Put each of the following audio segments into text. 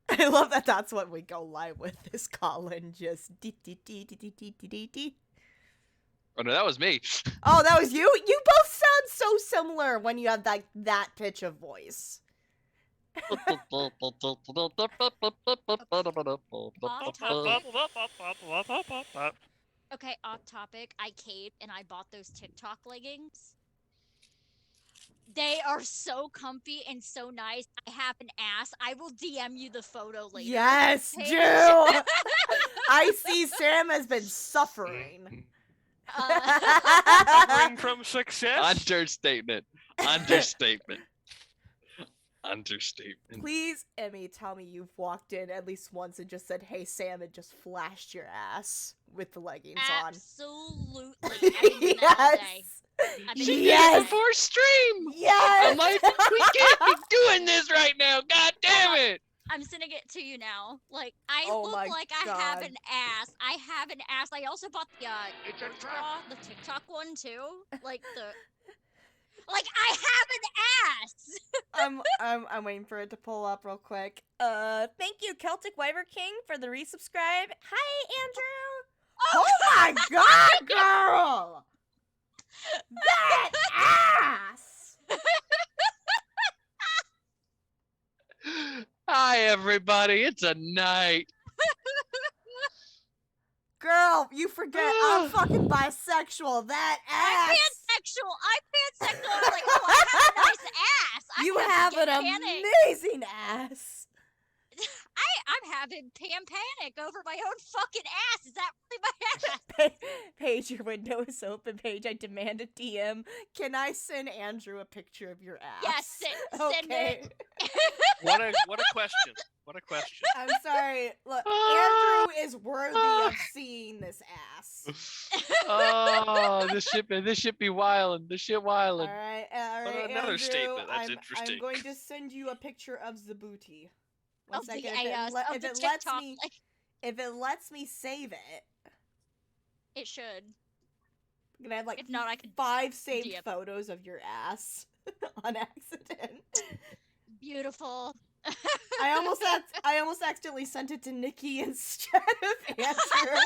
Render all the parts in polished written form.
I love that that's what we go live with this Colin. Just dee dee dee dee dee dee dee dee dee. Oh no, that was me. Oh, that was you? You both sound so similar when you have that pitch of voice. Okay, off topic. I caved and I bought those TikTok leggings. They are so comfy and so nice. I have an ass. I will DM you the photo later. Yes, do. I see Sam has been suffering. Suffering from success? Understatement. Understatement. Understatement. Please, Emmy, tell me you've walked in at least once and just said, "Hey, Sam," and just flashed your ass with the leggings on. Absolutely. I've been doing that all day. I've been doing Yes. that Before stream. Yes. I'm like, we can't be doing this right now. God damn it. I'm sending it to you now. Like, I Oh look my like I have God. an ass. I have an ass. I also bought the It's a Earth trap. Bra, the TikTok one too. Like I have an ass. I'm waiting for it to pull up real quick. Thank you, Celtic Wyver King, for the resubscribe. Hi, Andrew. Oh my God, girl! That ass! Hi everybody. It's a night. Girl, you forget I'm fucking bisexual. That I'm ass! pansexual. I'm pansexual. I'm like, oh, I have a nice ass. I'm You gonna have get an panic. amazing ass. I'm having panic over my own fucking ass. Is that really my ass? Paige, your window is open. Paige, I demand a DM. Can I send Andrew a picture of your ass? Yes, send it. What a question. What a question. I'm sorry. Look, Andrew is worthy of seeing this ass. Oh, this shit be wildin'. This shit All wildin'. right, another Andrew, statement. That's I'm interesting. going to send you a picture of the booty. One Of the second. ass, of If the it lets TikTok, me, like, if it lets me save it, it should. I'm gonna have like If not, I could 5 saved DM. photos of your ass on accident. Beautiful. I almost accidentally sent it to Nikki instead of Andrew.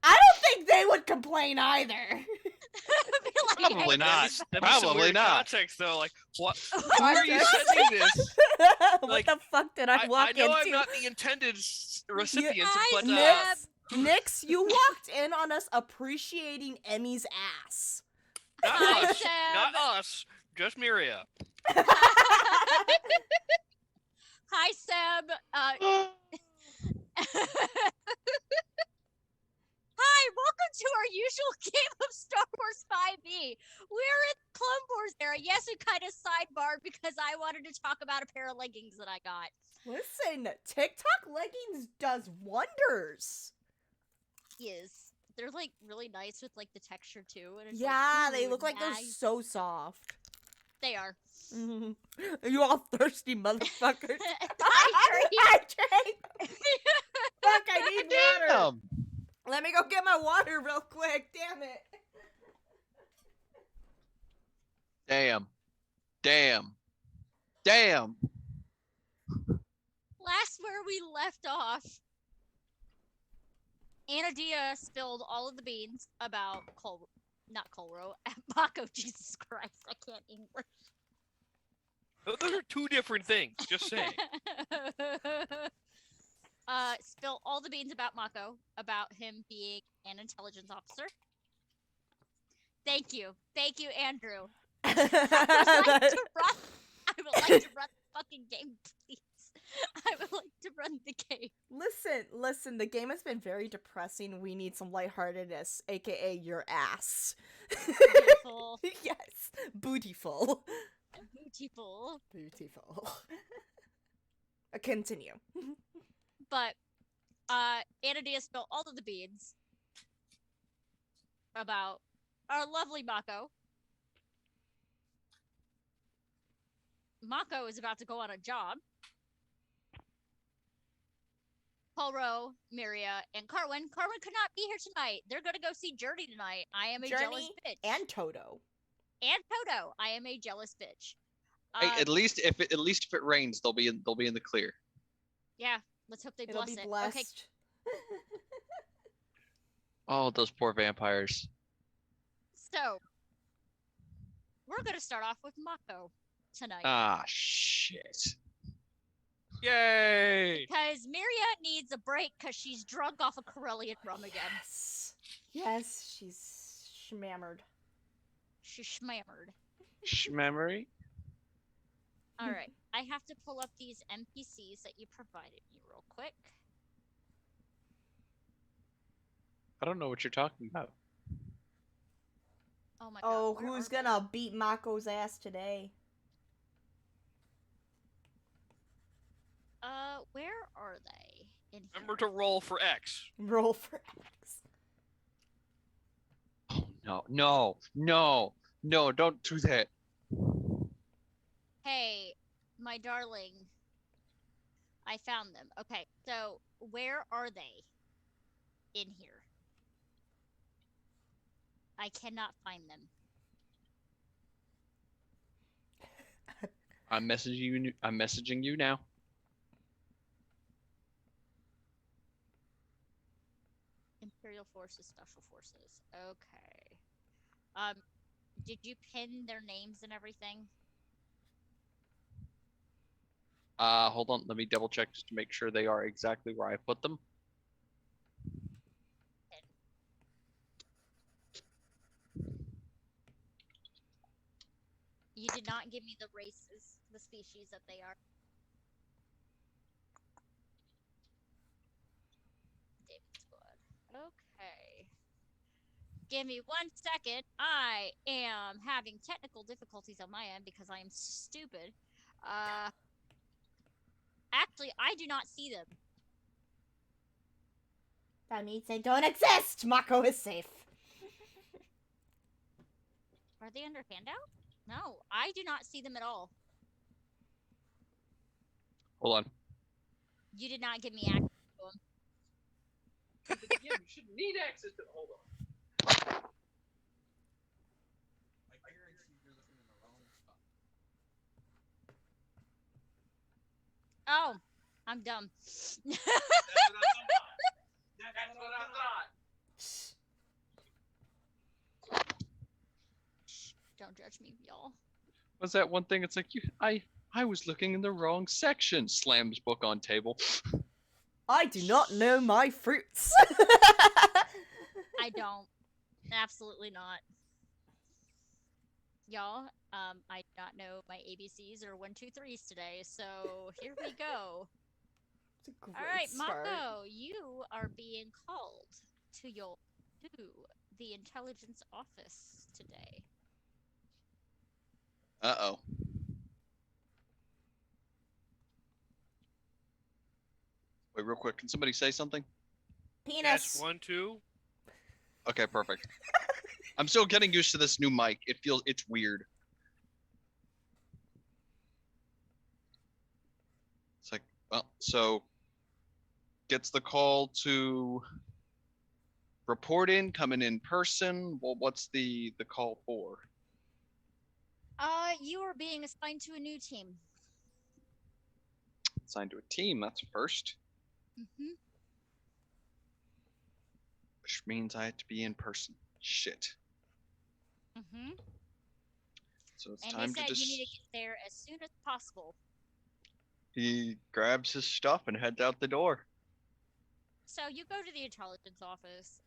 I don't think they would complain either. Be like, Probably hey, not. That'd be some Probably weird not. context though. Like, what? Who are you Context? sending this? What Like, the fuck did I walk I know into? I'm not the intended recipient, I but am- Nix, you walked in on us appreciating Emmy's ass. not Hi, us. Seb. Not us. Just Miria. Hi, Seb. Hi, welcome to our usual game of Star Wars 5e. We're in Clone Wars era. Yes, we kind of sidebarred because I wanted to talk about a pair of leggings that I got. Listen, TikTok leggings does wonders. Yes, they're like really nice with like the texture too. And it's Yeah, like, they ooh, look like they're nice. so soft. They are. Mhm. You all thirsty motherfuckers. I I drank. Fuck, I need water. Damn. Let me go get my water real quick. Damn it. Damn. Damn. Damn. Last where we left off, Anadia spilled all of the beans about not Colro, Mako. Jesus Christ, I can't English. Those are two different things. Just saying. Spill all the beans about Mako, about him being an intelligence officer. Thank you, Andrew. I would like to run the fucking game, please. I would like to run the game. Listen, the game has been very depressing. We need some lightheartedness, aka your ass. Beautiful. Yes, bootyful. Beautiful. Beautiful. Continue. But Anadia spilled all of the beans about our lovely Mako. Mako is about to go on a job. Polro, Miria, and Carwin. Carwin could not be here tonight. They're gonna go see Journey tonight. I am a jealous Journey bitch. and Toto. And Toto. I am a jealous bitch. Hey, at least if it rains, they'll be in the clear. Yeah, let's hope they It'll bless be it. blessed. Okay, Oh, those poor vampires. so we're gonna start off with Mako tonight. Ah, shit. Yay! Because Miria needs a break because she's drunk off of Corellian rum again. Yes. Yes, she's schmammered. She's schmammered. Memory. Alright, I have to pull up these NPCs that you provided me real quick. I don't know what you're talking about. Oh my Oh, god. where who's are they? gonna beat Mako's ass today? Where are they? In Remember here? to roll for X. Roll for X. Oh no! Don't do that. Hey, my darling. I found them. Okay, so where are they? In here. I cannot find them. I'm messaging you. I'm messaging you now. Imperial Forces, Special Forces. Okay. Did you pin their names and everything? Hold on. Let me double check just to make sure they are exactly where I put them. You did not give me the races, the species that they are. David Squad. Okay. Give me 1 second. I am having technical difficulties on my end because I am stupid. Actually, I do not see them. That means they don't exist! Mako is safe. Are they under handout? No, I do not see them at all. Hold on. You did not give me access to them. Yeah, you shouldn't need access to. Hold on. Oh, I'm dumb. That's what I thought. Don't judge me, y'all. Was that one thing? It's like I was looking in the wrong section. Slams book on table. I do not know my fruits. I don't. Absolutely not. Y'all, I do not know my ABCs or 1, 2, 3s today, so here we go. It's a great All right, start. Mako, you are being called to the intelligence office today. Uh-oh. Wait, real quick. Can somebody say something? Penis. Dash 1, 2. Okay, perfect. I'm still getting used to this new mic. It's weird. It's like, well, so gets the call to report in, coming in person. Well, what's the call for? You are being assigned to a new team. Assigned to a team, that's first. Mm-hmm. Which means I have to be in person. Shit. Mm-hmm. So it's And time they to said just. you need to get there as soon as possible. He grabs his stuff and heads out the door. So you go to the intelligence office.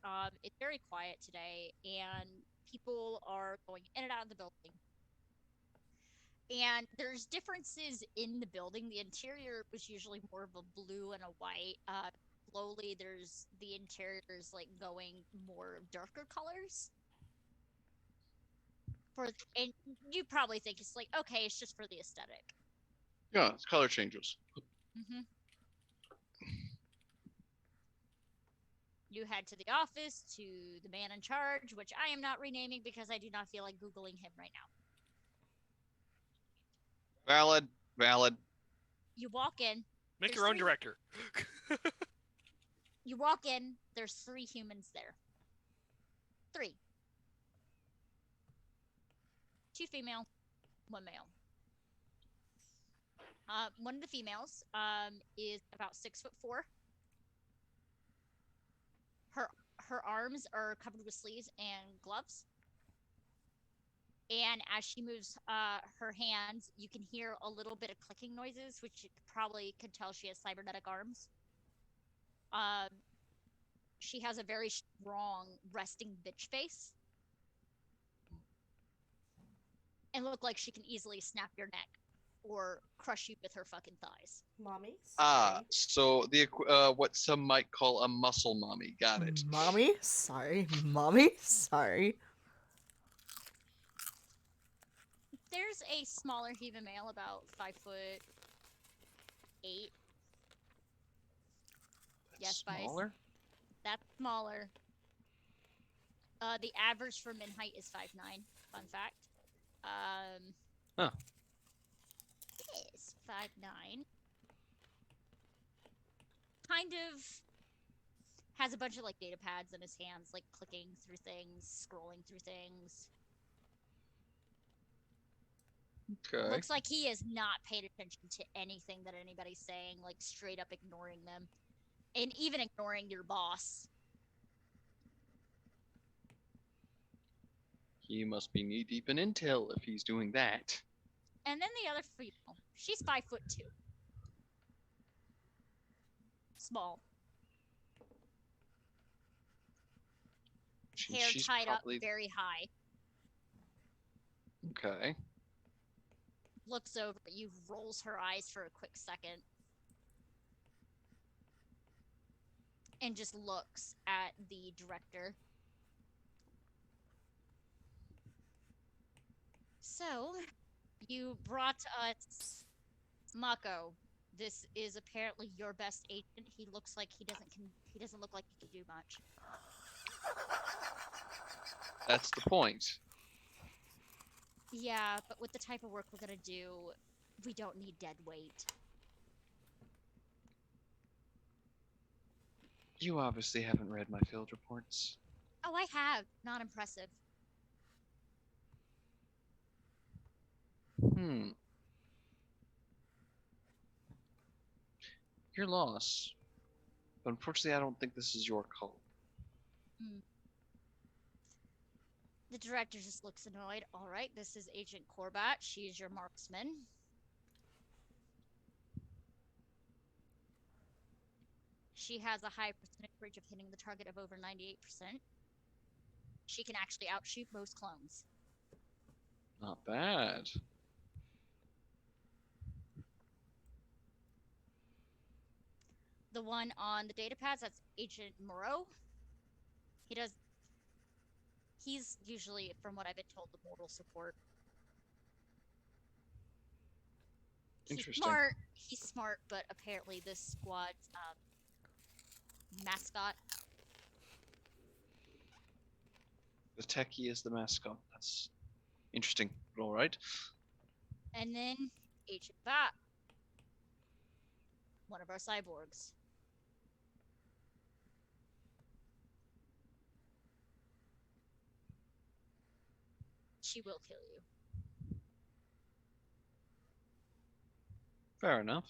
It's very quiet today, and people are going in and out of the building. And there's differences in the building. The interior was usually more of a blue and a white. Slowly, the interior is like going more darker colors. And you probably think it's like, okay, it's just for the aesthetic. Yeah, it's color changes. Mm-hmm. You head to the office to the man in charge, which I am not renaming because I do not feel like Googling him right now. Valid. You walk in. Make your own director. You walk in. There's 3 humans there. 3. 2 female, 1 male. One of the females is about 6'4". Her arms are covered with sleeves and gloves. And as she moves her hands, you can hear a little bit of clicking noises, which you probably could tell she has cybernetic arms. Um, she has a very strong resting bitch face. And look like she can easily snap your neck or crush you with her fucking thighs. Mommy? Ah, Sorry. so what some might call a muscle mommy. Got it. Mommy? Sorry. Mommy? Sorry. There's a smaller human male, about 5'8". Yes, Spice. Smaller? That's smaller. The average for min height is 5'9". Fun fact. Huh. Yes, 5'9". Kind of has a bunch of like data pads in his hands, like clicking through things, scrolling through things. Okay. Looks like he has not paid attention to anything that anybody's saying, like straight up ignoring them. And even ignoring your boss. He must be knee deep in intel if he's doing that. And then the other female, she's 5'2". Small. Hair She's tied probably up very high. okay. Looks over at you, rolls her eyes for a quick second. And just looks at the director. So, you brought us Mako. This is apparently your best agent. He looks like he doesn't look like he can do much. That's the point. Yeah, but with the type of work we're gonna do, we don't need dead weight. You obviously haven't read my field reports. Oh, I have. Not impressive. Your loss. But unfortunately, I don't think this is your call. The director just looks annoyed. All right, this is Agent Corbat. She is your marksman. She has a high percentage of hitting the target of over 98%. She can actually outshoot most clones. Not bad. The one on the data pads, that's Agent Moreau. He's usually, from what I've been told, the moral support. Interesting. He's smart, but apparently this squad's mascot. The techie is the mascot. That's interesting. But all right. And then Agent Bat, one of our cyborgs. She will kill you. Fair enough.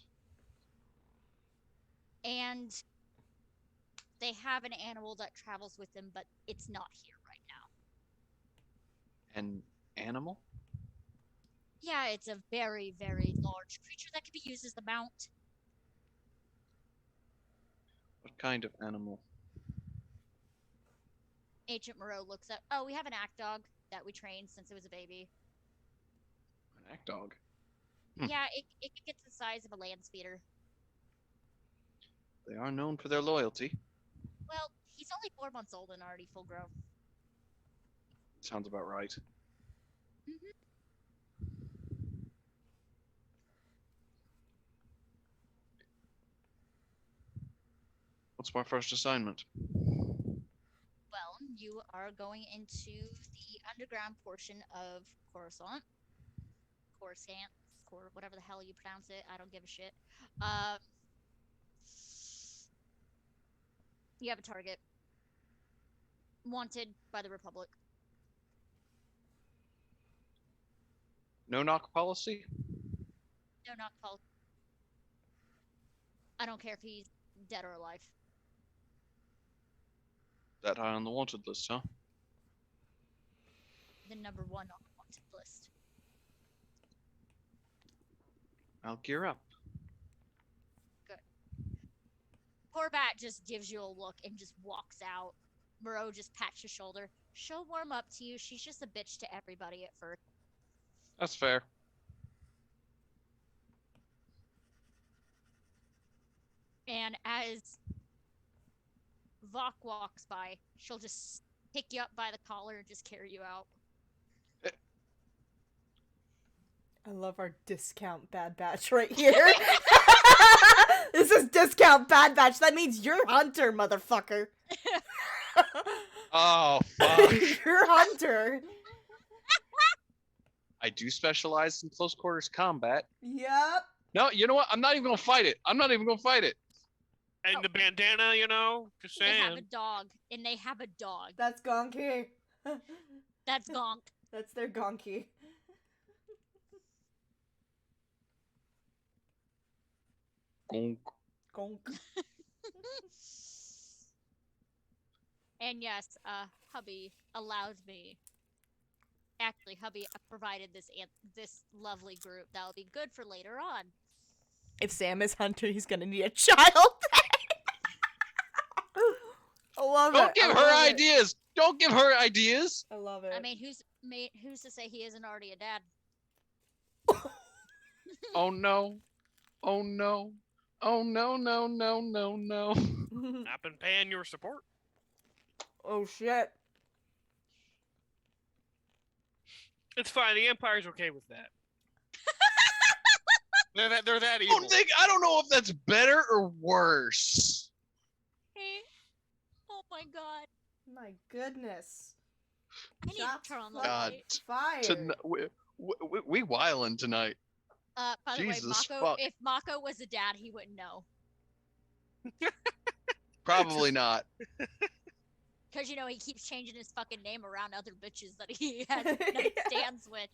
And they have an animal that travels with them, but it's not here right now. An animal? Yeah, it's a very, very large creature that can be used as the mount. What kind of animal? Agent Moreau looks up. Oh, we have an act dog that we trained since it was a baby. An act dog. Yeah, it can get to the size of a land speeder. They are known for their loyalty. Well, he's only 4 months old and already full grown. Sounds about right. What's my first assignment? Well, you are going into the underground portion of Coruscant. Whatever the hell you pronounce it. I don't give a shit. You have a target. Wanted by the Republic. No knock policy? No, not Paul. I don't care if he's dead or alive. That high on the wanted list, huh? The number one on the wanted list. I'll gear up. Poor Bat just gives you a look and just walks out. Moreau just pats your shoulder. She'll warm up to you. She's just a bitch to everybody at first. That's fair. And as Vok walks by, she'll just pick you up by the collar and just carry you out. I love our discount Bad Batch right here. This is discount Bad Batch. That means you're Hunter, motherfucker. Oh, fuck. You're Hunter. I do specialize in close quarters combat. Yep. No, you know what? I'm not even gonna fight it. I'm not even gonna fight it. And the bandana, you know, just They have a saying. dog, and they have a dog. That's Gonki. That's Gonk. That's their Gonki. Gonk. Gonk. And yes, hubby allowed me. Actually, hubby provided this lovely group that will be good for later on. If Sam is Hunter, he's gonna need a child. I love Don't it. give I her love it. ideas. Don't give her ideas. I love it. I mean, who's to say he isn't already a dad? Oh no. Oh no. Oh no, no, no, no, no. I've been paying your support. Oh shit. It's fine. The Empire's okay with that. they're that I evil. don't know if that's better or worse. Hey. Oh my god. My goodness. I need Shots to turn on the God. light. Fire. We wildin' tonight. By the Jesus way, fuck. if Mako was a dad, he wouldn't know. Probably not. Because, you know, he keeps changing his fucking name around other bitches that he has night stands with.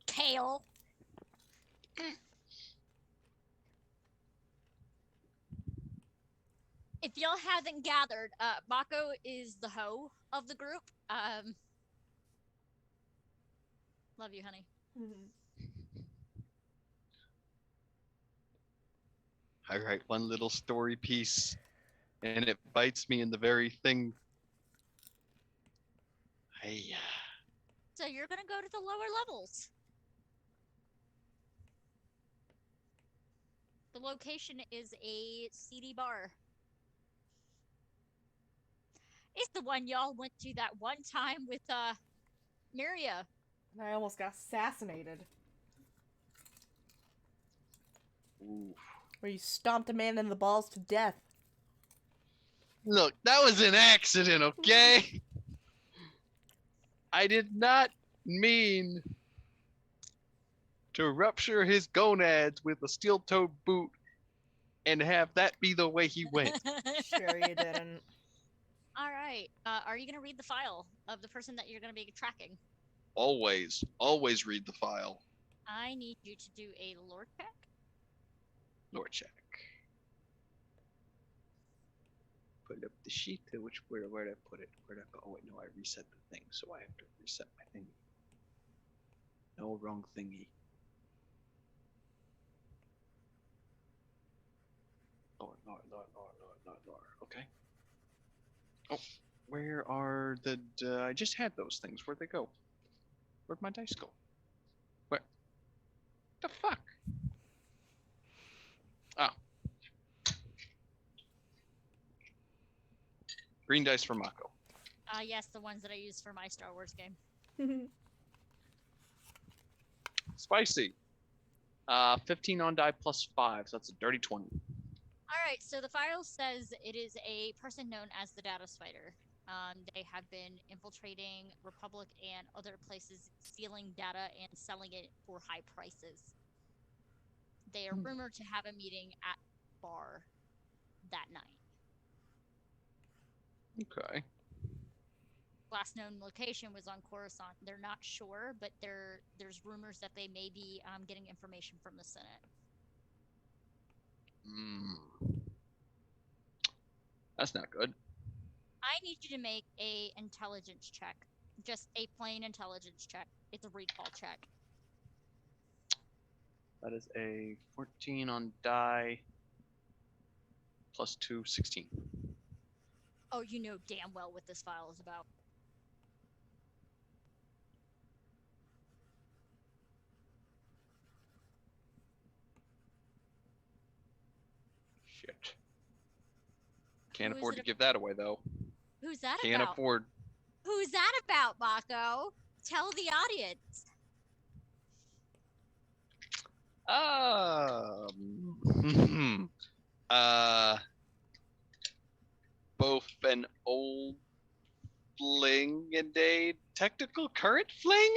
Kale. If y'all haven't gathered, Mako is the hoe of the group. Love you, honey. I write one little story piece, and it bites me in the very thing. Hey, So you're gonna go to the lower levels. The location is a seedy bar. It's the one y'all went to that one time with Miria. And I almost got assassinated. ooh. Where you stomped a man in the balls to death. Look, that was an accident, okay? I did not mean to rupture his gonads with a steel-toed boot and have that be the way he went. Sure you didn't. All right. Are you gonna read the file of the person that you're gonna be tracking? Always read the file. I need you to do a lore check. Lore check. Put up the sheet. Where did I put it? Where did I put? Oh wait, no, I reset the thing, so I have to reset my thing. No, wrong thingy. Lore. Okay. Oh, where are the? I just had those things. Where'd they go? Where'd my dice go? Where? The fuck? Oh. Green dice for Mako. Yes, the ones that I use for my Star Wars game. Spicy. 15 on die plus 5, so that's a dirty 20. Alright, so the file says it is a person known as the Data Spider. They have been infiltrating Republic and other places, stealing data and selling it for high prices. They are rumored to have a meeting at the bar that night. Okay. Last known location was on Coruscant. They're not sure, but there's rumors that they may be getting information from the Senate. That's not good. I need you to make a intelligence check. Just a plain intelligence check. It's a recall check. That is a 14 on die. Plus 2, 16. Oh, you know damn well what this file is about. Shit. Can't Who is afford it to give that away, though. Who's that Can't about? afford. Who's that about, Mako? Tell the audience. Both an old fling and a technical current fling?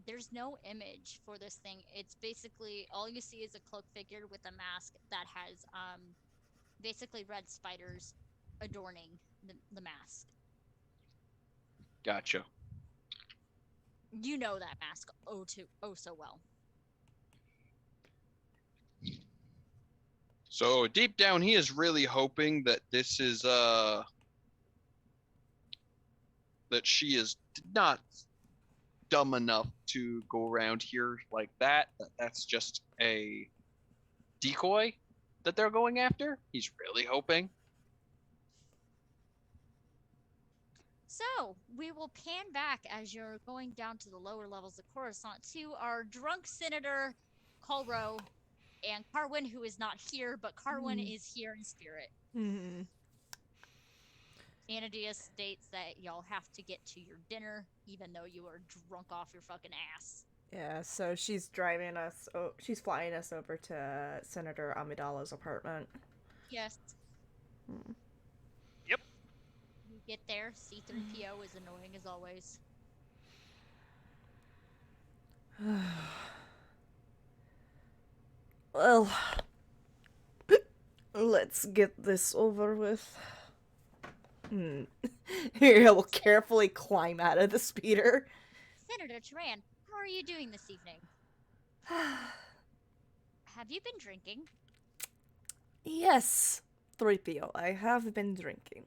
There's no image for this thing. It's basically all you see is a cloak figure with a mask that has basically red spiders adorning the mask. Gotcha. You know that mask oh so well. So deep down, he is really hoping that this is that she is not dumb enough to go around here like that. That's just a decoy that they're going after. He's really hoping. So we will pan back as you're going down to the lower levels of Coruscant to our drunk Senator Colro and Carwin, who is not here, but Carwin is here in spirit. Mm-hmm. Anadia states that y'all have to get to your dinner, even though you are drunk off your fucking ass. Yeah, so she's driving us. Oh, she's flying us over to Senator Amidala's apartment. Yes. Hmm. Yep. You get there, C-3PO is annoying as always. Well, let's get this over with. Here, will carefully climb out of the speeder. Senator Turan, how are you doing this evening? Have you been drinking? Yes, 3PO, I have been drinking.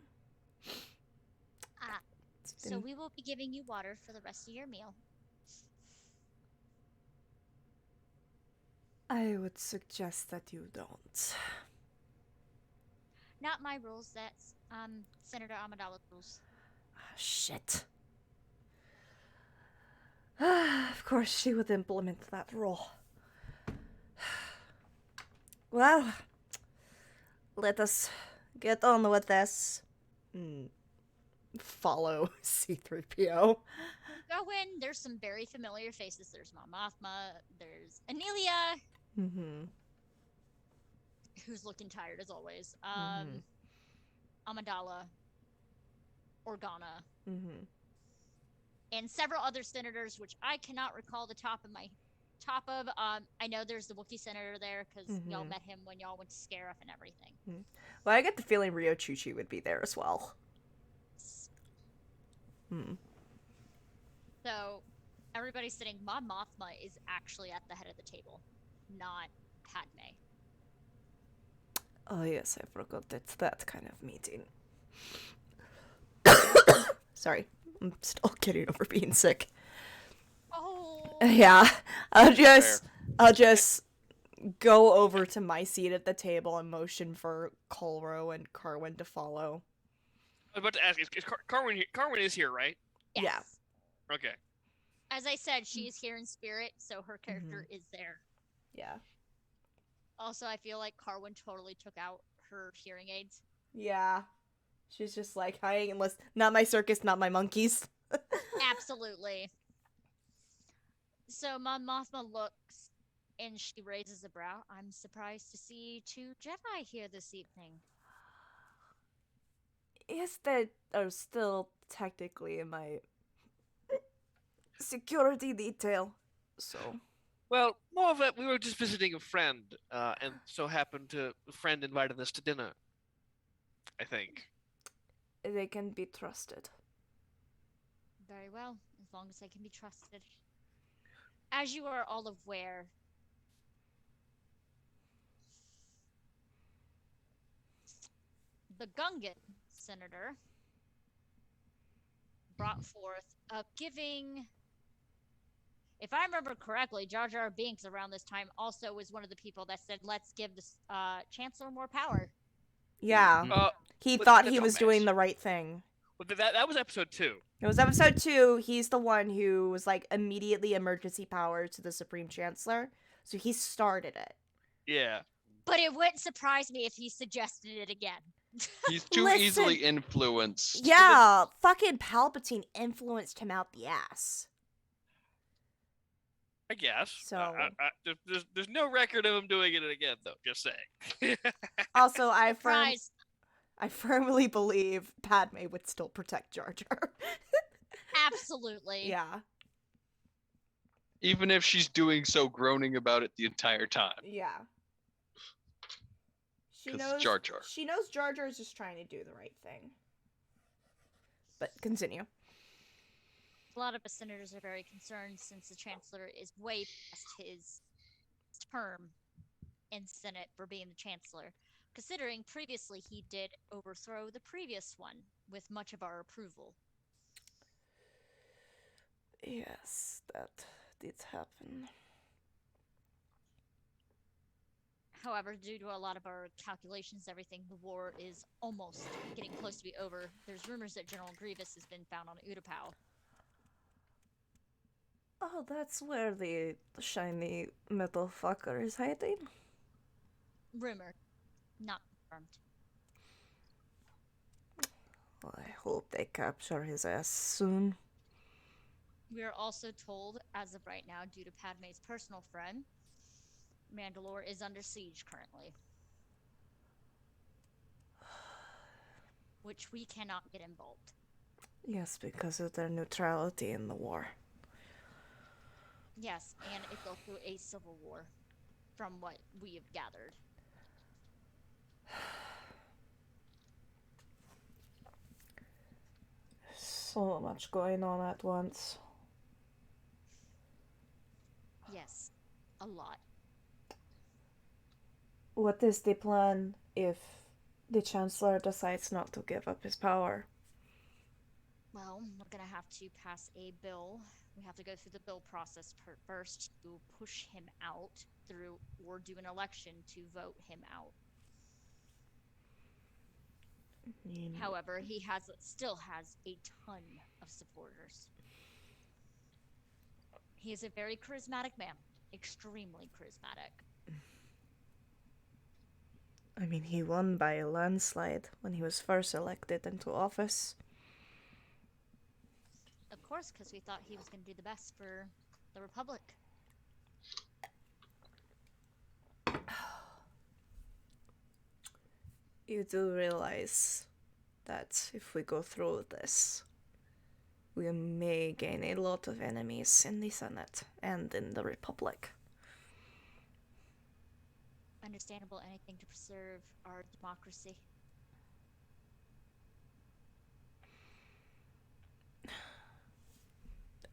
Ah, It's so been- we will be giving you water for the rest of your meal. I would suggest that you don't. Not my rules, that's Senator Amidala's rules. Shit. Of course she would implement that rule. Well, let us get on with this. Follow C-3PO. Go in, there's some very familiar faces. There's Mon Mothma, there's Anelia, Mm-hmm. who's looking tired as always. Mhm. Amidala, Organa, Mm-hmm. and several other senators, which I cannot recall the top of. I know there's the Wookiee senator there because y'all met him when y'all went to Scarif and everything. Well, I get the feeling Rio Chuchi would be there as well. So everybody's sitting. Mon Mothma is actually at the head of the table, not Padme. Oh yes, I forgot it's that kind of meeting. Sorry, I'm still getting over being sick. Oh, Yeah, I'll just go over to my seat at the table and motion for Colro and Carwin to follow. I was about to ask, is Carwin here? Carwin is here, right? yes. Yeah. Okay. As I said, she is here in spirit, so her character is there. Yeah. Also, I feel like Carwin totally took out her hearing aids. Yeah. She's just like, hi, unless not my circus, not my monkeys. Absolutely. So Mon Mothma looks and she raises a brow. I'm surprised to see 2 Jedi here this evening. Yes, they are still technically in my security detail. So, Well, more of that, we were just visiting a friend, and so happened to a friend invited us to dinner. I think. they can be trusted. Very well, as long as I can be trusted. As you are all aware, the Gungan senator brought forth of giving, if I remember correctly, Jar Jar Binks around this time also was one of the people that said, let's give the Chancellor more power. Yeah. Mhm. He But thought that's he a was doing mess. the right thing. But that was episode 2. It was episode 2. He's the one who was like immediately emergency power to the Supreme Chancellor. So he started it. Yeah. But it wouldn't surprise me if he suggested it again. He's too Listen. easily influenced. Yeah, fucking Palpatine influenced him out the ass. I guess. So- There's no record of him doing it again, though. Just saying. Also, I Surprise! firmly believe Padme would still protect Jar Jar. Absolutely. Yeah. Even if she's doing so groaning about it the entire time. Yeah. She 'Cause knows Jar Jar. She knows Jar Jar is just trying to do the right thing. But continue. A lot of us senators are very concerned since the Chancellor is way past his term in Senate for being the Chancellor, considering previously he did overthrow the previous one with much of our approval. Yes, that did happen. However, due to a lot of our calculations, everything, the war is almost getting close to be over. There's rumors that General Grievous has been found on Utapau. Oh, that's where the shiny metal fucker is hiding? Rumor, not confirmed. Well, I hope they capture his ass soon. We are also told, as of right now, due to Padme's personal friend, Mandalore is under siege currently. Which we cannot get involved. Yes, because of their neutrality in the war. Yes, and it goes through a civil war, from what we have gathered. So much going on at once. Yes, a lot. What is the plan if the Chancellor decides not to give up his power? Well, we're gonna have to pass a bill. We have to go through the bill process first to push him out through, or do an election to vote him out. However, he still has a ton of supporters. He is a very charismatic man, extremely charismatic. I mean, he won by a landslide when he was first elected into office. Of course, because we thought he was going to do the best for the Republic. You do realize that if we go through this, we may gain a lot of enemies in the Senate and in the Republic. Understandable, anything to preserve our democracy.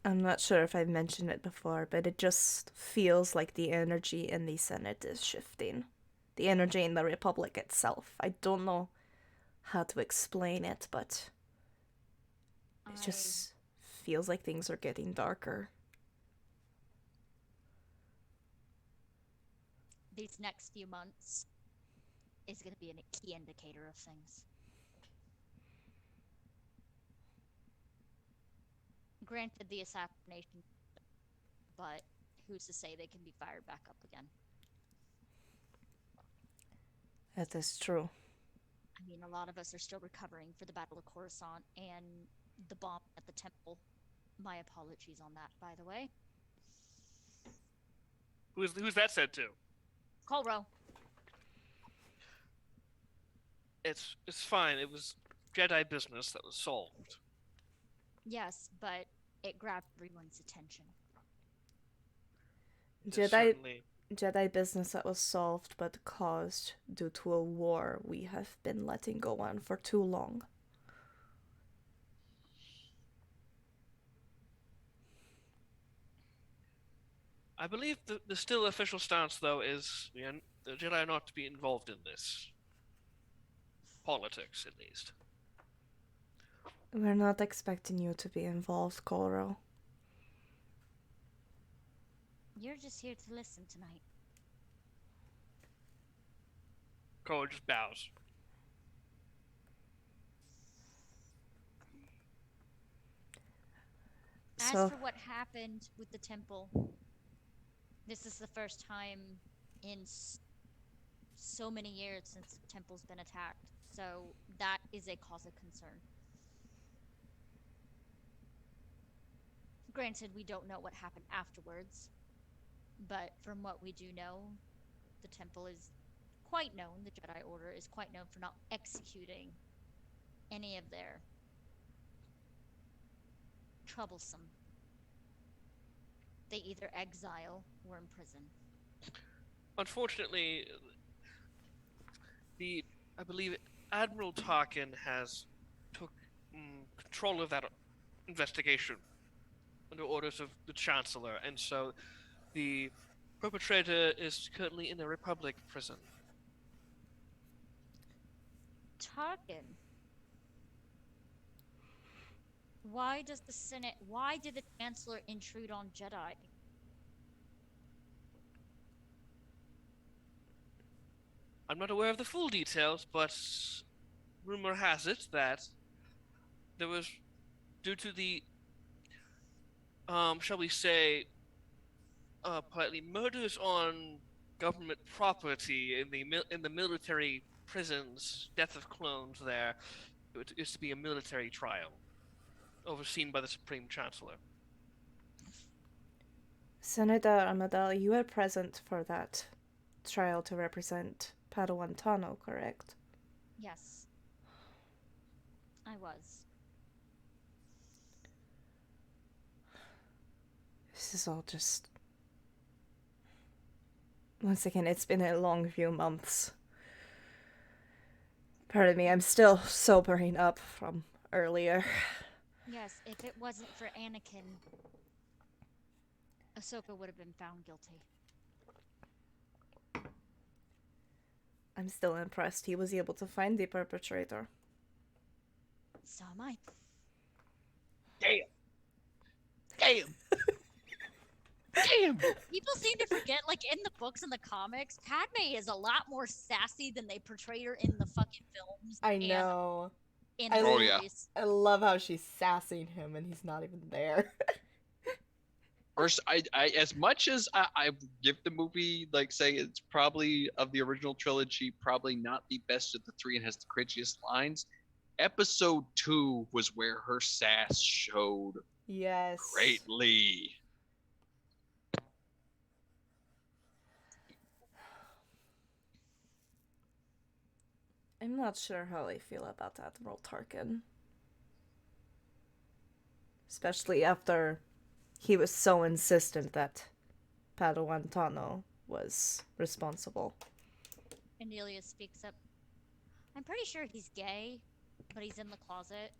I'm not sure if I've mentioned it before, but it just feels like the energy in the Senate is shifting. The energy in the Republic itself. I don't know how to explain it, but it just feels like things are getting darker. These next few months is going to be a key indicator of things. Granted, the assassination, but who's to say they can be fired back up again? That is true. I mean, a lot of us are still recovering for the Battle of Coruscant and the bomb at the temple. My apologies on that, by the way. Who's that said to? Colro. It's fine. It was Jedi business that was solved. Yes, but it grabbed everyone's attention. It's Jedi certainly- business that was solved but caused due to a war we have been letting go on for too long. I believe the still official stance, though, is the Jedi are not to be involved in this. Politics, at least. We're not expecting you to be involved, Coral. You're just here to listen tonight. Cole just bows. As So, for what happened with the temple, this is the first time in so many years since the temple's been attacked. So that is a cause of concern. Granted, we don't know what happened afterwards, but from what we do know, the temple is quite known, the Jedi Order is quite known for not executing any of their troublesome. They either exile or imprison. Unfortunately, I believe Admiral Tarkin has took control of that investigation under orders of the Chancellor, and so the perpetrator is currently in a Republic prison. Tarkin. Why did the Chancellor intrude on Jedi? I'm not aware of the full details, but rumor has it that there was, due to the, shall we say, politely, murders on government property in the military prisons, death of clones there, it is to be a military trial, overseen by the Supreme Chancellor. Senator Amadal, you were present for that trial to represent Padawan Tano, correct? Yes. I was. This is all just... Once again, it's been a long few months. Pardon me, I'm still sobering up from earlier. Yes, if it wasn't for Anakin, Ahsoka would have been found guilty. I'm still impressed he was able to find the perpetrator. So am I. Damn. Damn. Damn. People seem to forget, like, in the books and the comics, Padme is a lot more sassy than they portray her in the fucking films. I know. And I the Oh, yeah. movies. I love how she's sassing him and he's not even there. First, I as much as I give the movie, like, say it's probably of the original trilogy, probably not the best of the three and has the cringiest lines. Episode 2 was where her sass showed Yes. greatly. I'm not sure how I feel about Admiral Tarkin. Especially after he was so insistent that Padawan Tano was responsible. Amelia speaks up. I'm pretty sure he's gay, but he's in the closet.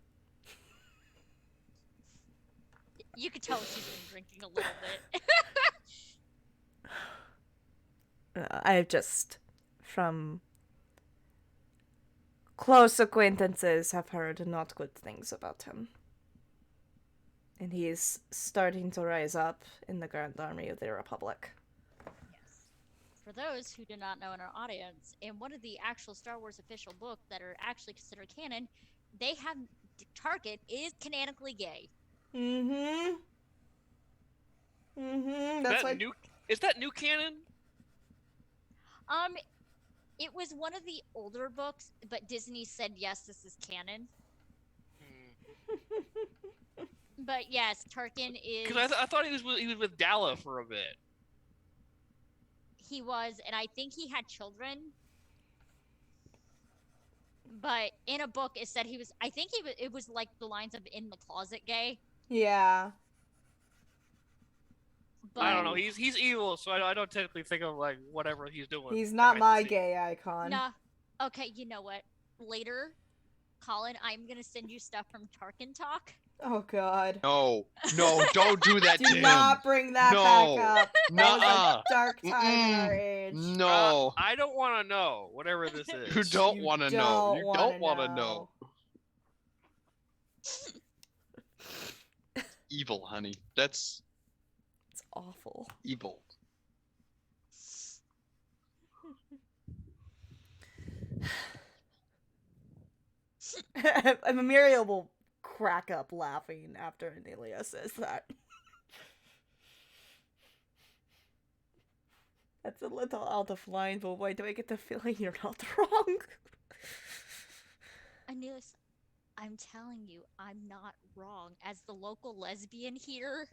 You could tell she's been drinking a little bit. I've just, from close acquaintances, have heard not good things about him. And he is starting to rise up in the Grand Army of the Republic. Yes. For those who do not know in our audience, in one of the actual Star Wars official books that are actually considered canon, they have Tarkin is canonically gay. Mm-hmm. Mm-hmm. That's like... Is that new canon? It was one of the older books, but Disney said yes, this is canon. But yes, Tarkin is. Because I thought he was with Dalla for a bit. He was, and I think he had children. But in a book, it said he was. I think he was. It was like the lines of "in the closet gay." Yeah. But I don't know. He's evil, so I don't technically think of like whatever he's doing. He's not behind the my scenes. gay icon. nah. Okay, you know what? Later, Colin, I'm gonna send you stuff from Tarkin Talk. Oh god. No, don't do that to Do him. not bring that No. back up. That was Nuh-uh. a dark time in our Mm-mm. age. No. I don't want to know whatever this is. You don't You want to know. You wanna don't want to know. Evil, honey. That's It's awful. evil. And Muriel will crack up laughing after Anelia says that. That's a little out of line, but why do I get the feeling you're not wrong? Aeneas, I'm telling you, I'm not wrong. As the local lesbian here,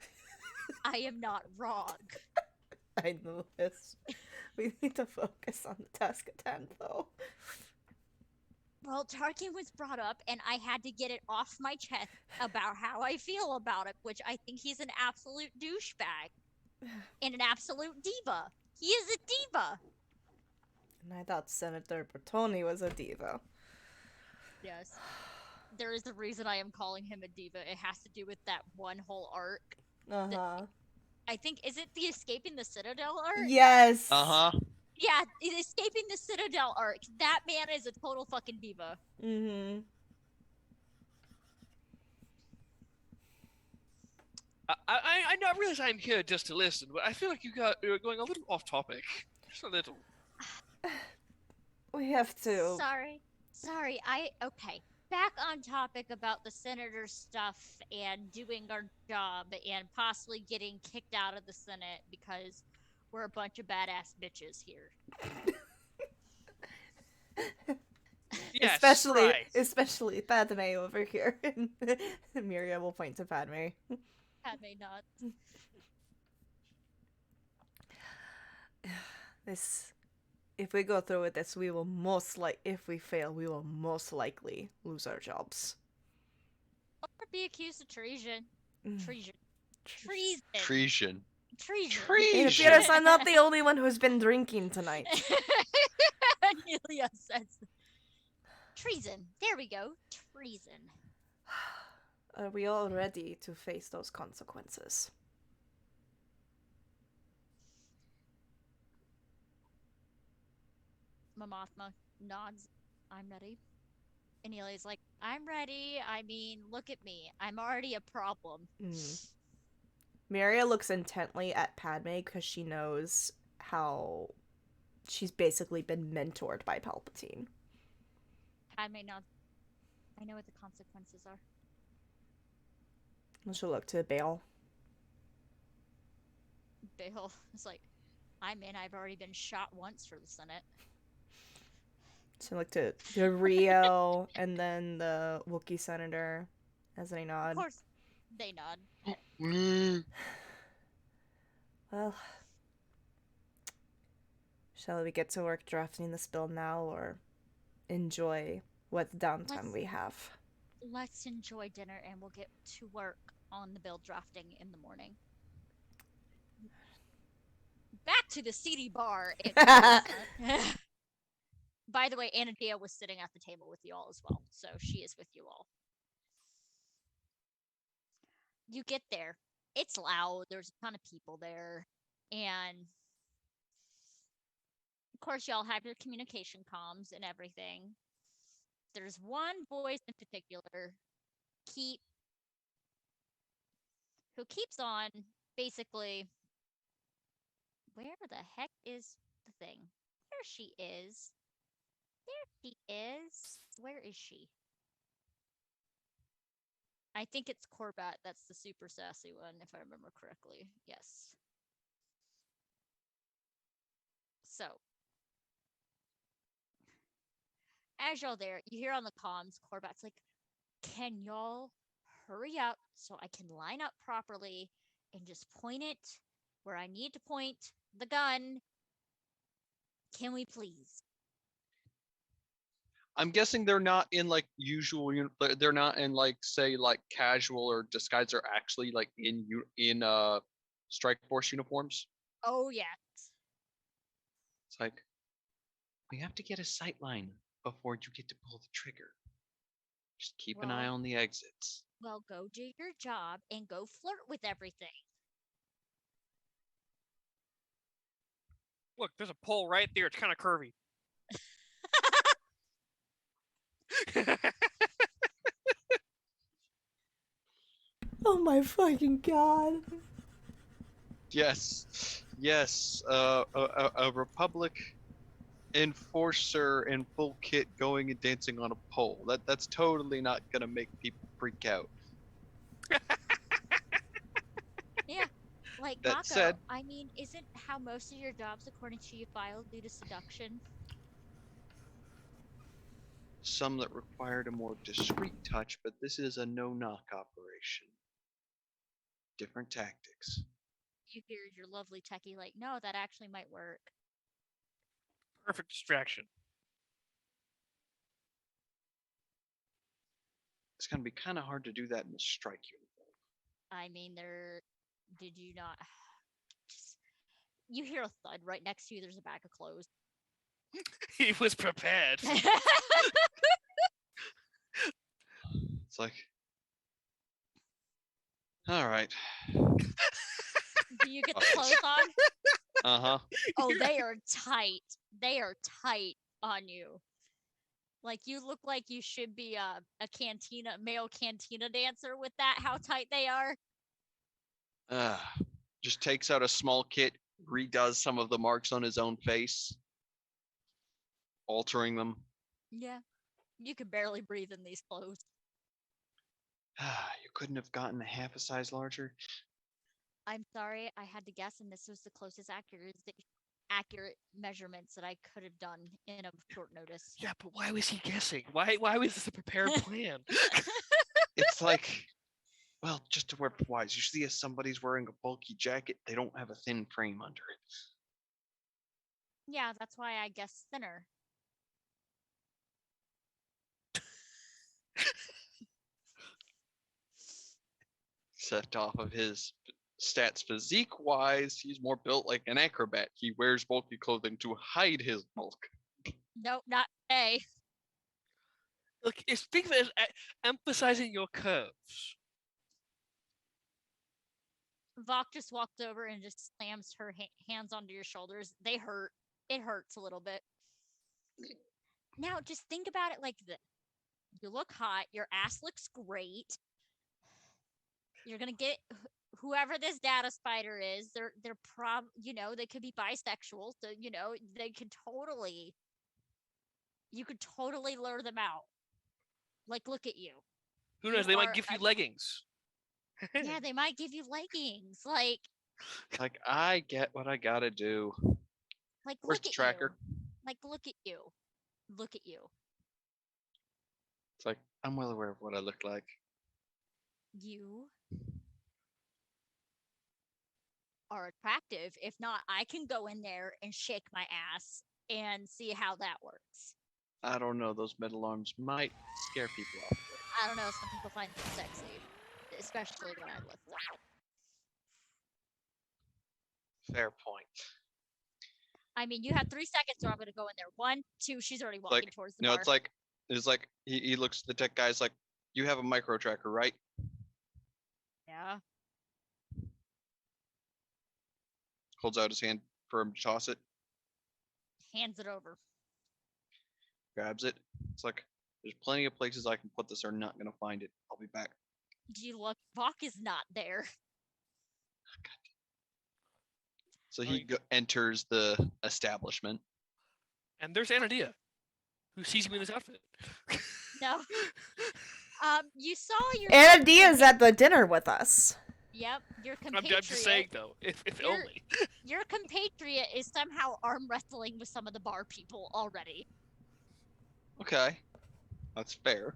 I am not wrong. I know this. We need to focus on the task at hand, though. Well, Tarkin was brought up, and I had to get it off my chest about how I feel about it, which I think he's an absolute douchebag and an absolute diva. He is a diva. And I thought Senator Bertoni was a diva. Yes. There is a reason I am calling him a diva. It has to do with that one whole arc. Uh-huh. I think, is it the Escaping the Citadel arc? Yes! Uh-huh. Yeah, Escaping the Citadel arc. That man is a total fucking diva. Mm-hmm. I not realize I'm here just to listen, but I feel like you're going a little off topic. Just a little. We have to. Sorry, okay. Back on topic about the senator stuff and doing our job and possibly getting kicked out of the Senate because we're a bunch of badass bitches here. Yes, especially Padme over here. Miriam will point to Padme. Padme nods. If we go through with this, if we fail, we will most likely lose our jobs. Or be accused of treason. Treason. Treason. It appears I'm not the only one who's been drinking tonight. Amelia says treason. There we go. Treason. Are we all ready to face those consequences? Momothma nods. I'm ready. And Eli's like, I'm ready. I mean, look at me. I'm already a problem. Miria looks intently at Padme because she knows how she's basically been mentored by Palpatine. Padme nods. I know what the consequences are. And she'll look to Bail. Bail is like, I'm in. I've already been shot once for the Senate. So look to Rio and then the Wookiee senator as they nod. Of course, they nod. Well, shall we get to work drafting this bill now or enjoy what downtime we have? Let's enjoy dinner and we'll get to work on the bill drafting in the morning. Back to the seedy bar. By the way, Anadea was sitting at the table with you all as well, so she is with you all. You get there. It's loud. There's a ton of people there. And of course, y'all have your communication comms and everything. There's one voice in particular, who keeps on basically, where the heck is the thing? There she is. There she is. Where is she? I think it's Corbat. That's the super sassy one, if I remember correctly. Yes. So, as y'all there, you hear on the comms, Corbat's like, can y'all hurry up so I can line up properly and just point it where I need to point the gun? Can we please? I'm guessing they're not in like usual. They're not in like say like casual or disguise. They're actually like in strike force uniforms. Oh yes. It's like we have to get a sight line before you get to pull the trigger. Just keep an eye on the exits. Well, go do your job and go flirt with everything. Look, there's a pole right there. It's kind of curvy. Oh my fucking god. Yes, yes. A Republic enforcer in full kit going and dancing on a pole. That's totally not gonna make people freak out. Yeah. Like, That Mako, said- I mean, isn't how most of your jobs, according to you, filed due to seduction? Some that required a more discreet touch, but this is a no-knock operation. Different tactics. You hear your lovely techie like, no, that actually might work. Perfect distraction. It's gonna be kind of hard to do that in the strike uniform. I mean, did you not? Just, you hear a thud right next to you. There's a bag of clothes. He was prepared. It's like, all right. Do you get the clothes on? Uh-huh. Oh, they are tight. They are tight on you. Like, you look like you should be a male cantina dancer with that, how tight they are. Just takes out a small kit, redoes some of the marks on his own face, altering them. Yeah. You can barely breathe in these clothes. You couldn't have gotten a half a size larger? I'm sorry, I had to guess, and this was the closest accurate measurements that I could have done in a short notice. Yeah, but why was he guessing? Why was this a prepared plan? It's like, well, just to wear wise. Usually if somebody's wearing a bulky jacket, they don't have a thin frame under it. Yeah, that's why I guess thinner. Except off of his stats physique wise, he's more built like an acrobat. He wears bulky clothing to hide his bulk. Nope, not A. Look, think of it as emphasizing your curves. Vok just walked over and just slams her hands onto your shoulders. They hurt. It hurts a little bit. Now, just think about it like this. You look hot. Your ass looks great. You're gonna get whoever this data spider is. They're they could be bisexual. So they could totally. You could totally lure them out. Like, look at you. Who knows? You They might are give you a- leggings. Yeah, they might give you leggings. Like I get what I gotta do. Where's look the at tracker? you. Like, look at you. Look at you. It's like, I'm well aware of what I look like. You are attractive. If not, I can go in there and shake my ass and see how that works. I don't know, those metal arms might scare people off. I don't know. Some people find them sexy, especially when I lift them. Fair point. I mean, you have 3 seconds, or I'm gonna go in there. 1, 2. She's already walking Like, towards the No, bar. it's like he looks at the tech guy's like, you have a micro tracker, right? Yeah. Holds out his hand for him to toss it, Hands it over. grabs it. It's like, there's plenty of places I can put this. They're not gonna find it. I'll be back. Do you look? Vok is not there. So he enters the establishment. And there's Anadia, who sees me in this outfit. No. You saw your. Anadia's at the dinner with us. Yep, your I'm compatriot. just saying, though, if You're- only. Your compatriot is somehow arm wrestling with some of the bar people already. Okay, that's fair.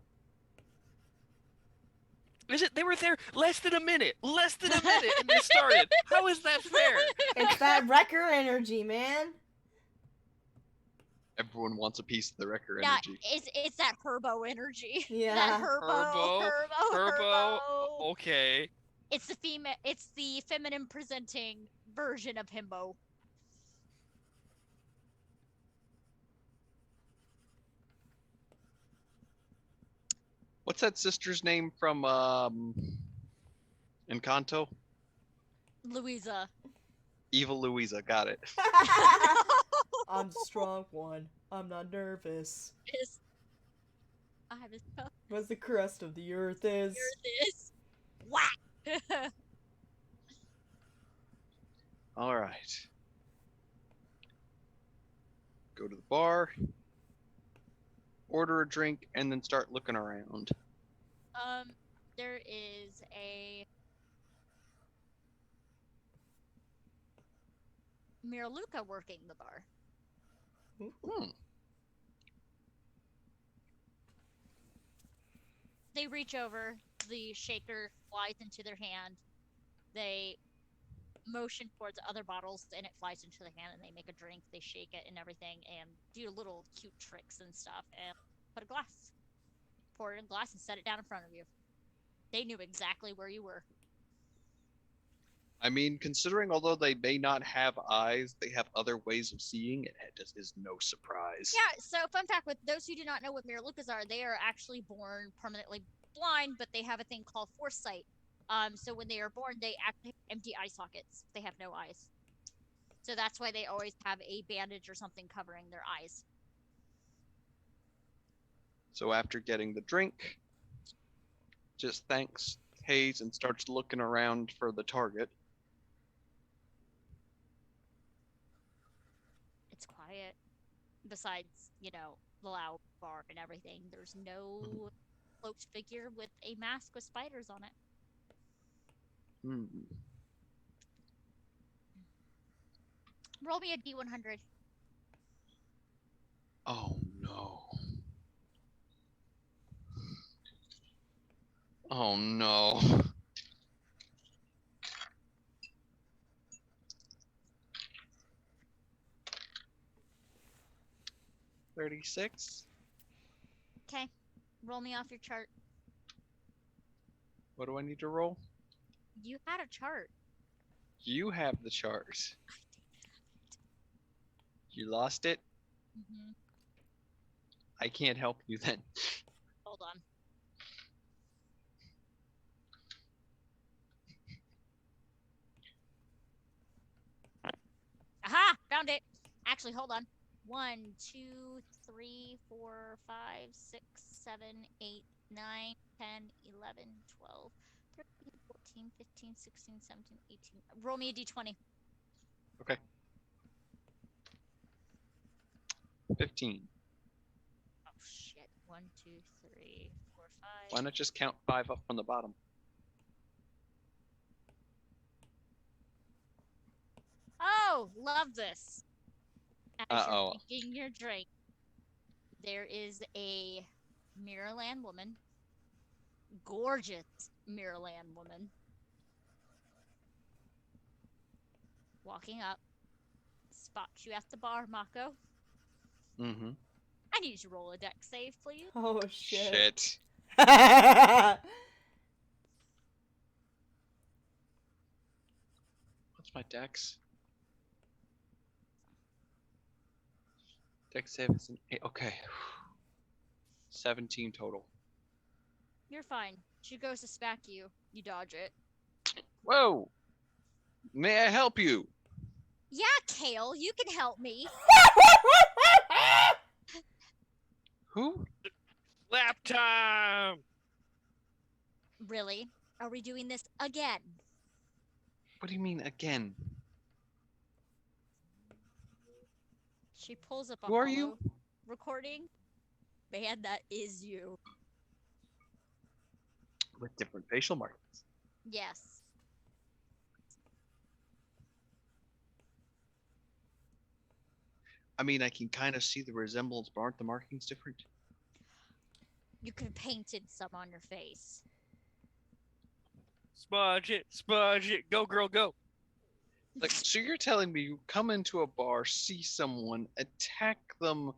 Is it? They were there less than a minute. Less than a minute, and they started. How is that fair? It's that wrecker energy, man. Everyone wants a piece of the wrecker Yeah, energy. it's that Herbo energy. Yeah. That Herbo. Herbo. Okay. It's the feminine presenting version of himbo. What's that sister's name from Encanto? Louisa. Evil Louisa. Got it. I'm the strong one. I'm not nervous. Is I'm as tough As the crust of the earth is. as this. Whack! All right. Go to the bar, order a drink, and then start looking around. There is a Miraluka working the bar. Hmm. They reach over, the shaker flies into their hand. They motion towards other bottles and it flies into the hand and they make a drink, they shake it and everything and do little cute tricks and stuff and put a glass. Pour it in a glass and set it down in front of you. They knew exactly where you were. I mean, considering although they may not have eyes, they have other ways of seeing, it just is no surprise. Yeah, so fun fact with those who do not know what Miralukas are, they are actually born permanently blind, but they have a thing called foresight. So when they are born, they actually have empty eye sockets. They have no eyes. So that's why they always have a bandage or something covering their eyes. So after getting the drink, just thanks Hayes and starts looking around for the target. It's quiet. Besides, the loud bar and everything, there's no cloaked figure with a mask with spiders on it. Hmm. Roll me a D100. Oh no. Oh no. $36. Okay. Roll me off your chart. What do I need to roll? You had a chart. You have the chart. You lost it? Mm-hmm. I can't help you then. Hold on. Aha! Found it. Actually, hold on. 1, 2, 3, 4, 5, 6, 7, 8, 9, 10, 11, 12, 13, 14, 15, 16, 17, 18. Roll me a d20. Okay. 15. Oh, shit. 1, 2, 3, 4, 5. Why not just count 5 up from the bottom? Oh, love this. As you're Uh-oh. drinking your drink, there is a Mirrorland woman, gorgeous Mirrorland woman, walking up, spots you at the bar, Mako. Mm-hmm. I need you to roll a deck save, please. Oh shit. Shit. What's my dex? Dex save is an 8. Okay. 17 total. You're fine. She goes to smack you. You dodge it. Whoa! May I help you? Yeah, Kale, you can help me. Who? Lap time! Really? Are we doing this again? What do you mean again? She pulls up a Who are you? hollow recording. Man, that is you. With different facial markings. Yes. I mean, I can kind of see the resemblance, but aren't the markings different? You could have painted some on your face. Smudge it, go girl, go. Like, so you're telling me you come into a bar, see someone, attack them,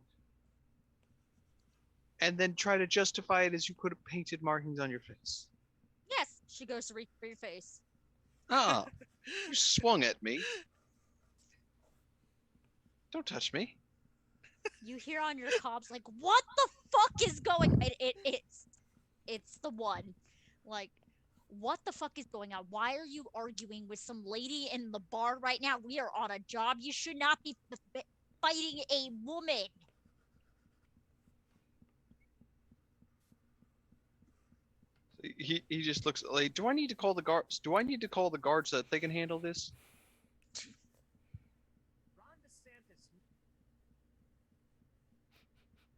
and then try to justify it as you could have painted markings on your face? Yes, she goes to reach for your face. Ah, you swung at me. Don't touch me. You hear on your comms like, what the fuck is going? It's It's the one. Like, what the fuck is going on? Why are you arguing with some lady in the bar right now? We are on a job. You should not be fighting a woman. He just looks like, do I need to call the guards? Do I need to call the guards so that they can handle this?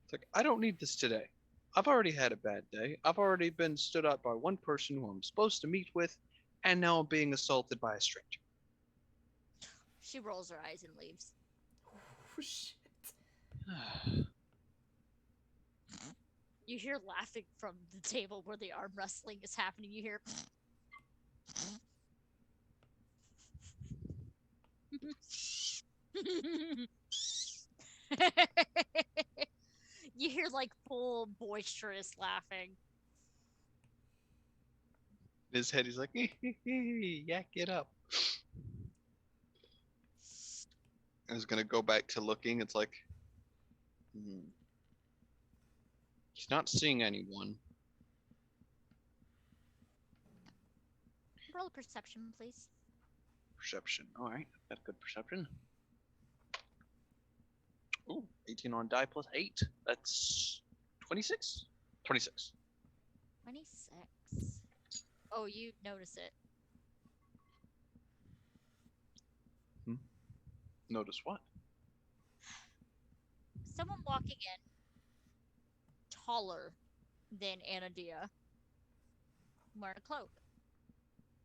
It's like, I don't need this today. I've already had a bad day. I've already been stood up by one person who I'm supposed to meet with, and now I'm being assaulted by a stranger. She rolls her eyes and leaves. Oh, shit. You hear laughing from the table where the arm wrestling is happening. You hear. You hear like full boisterous laughing. In his head, he's like, yak it up. I was gonna go back to looking. It's like, he's not seeing anyone. Roll a perception, please. Perception. All right, got good perception. Ooh, 18 on die plus 8. That's 26? 26. 26. Oh, you notice it. Notice what? Someone walking in, taller than Anadia, wearing a cloak,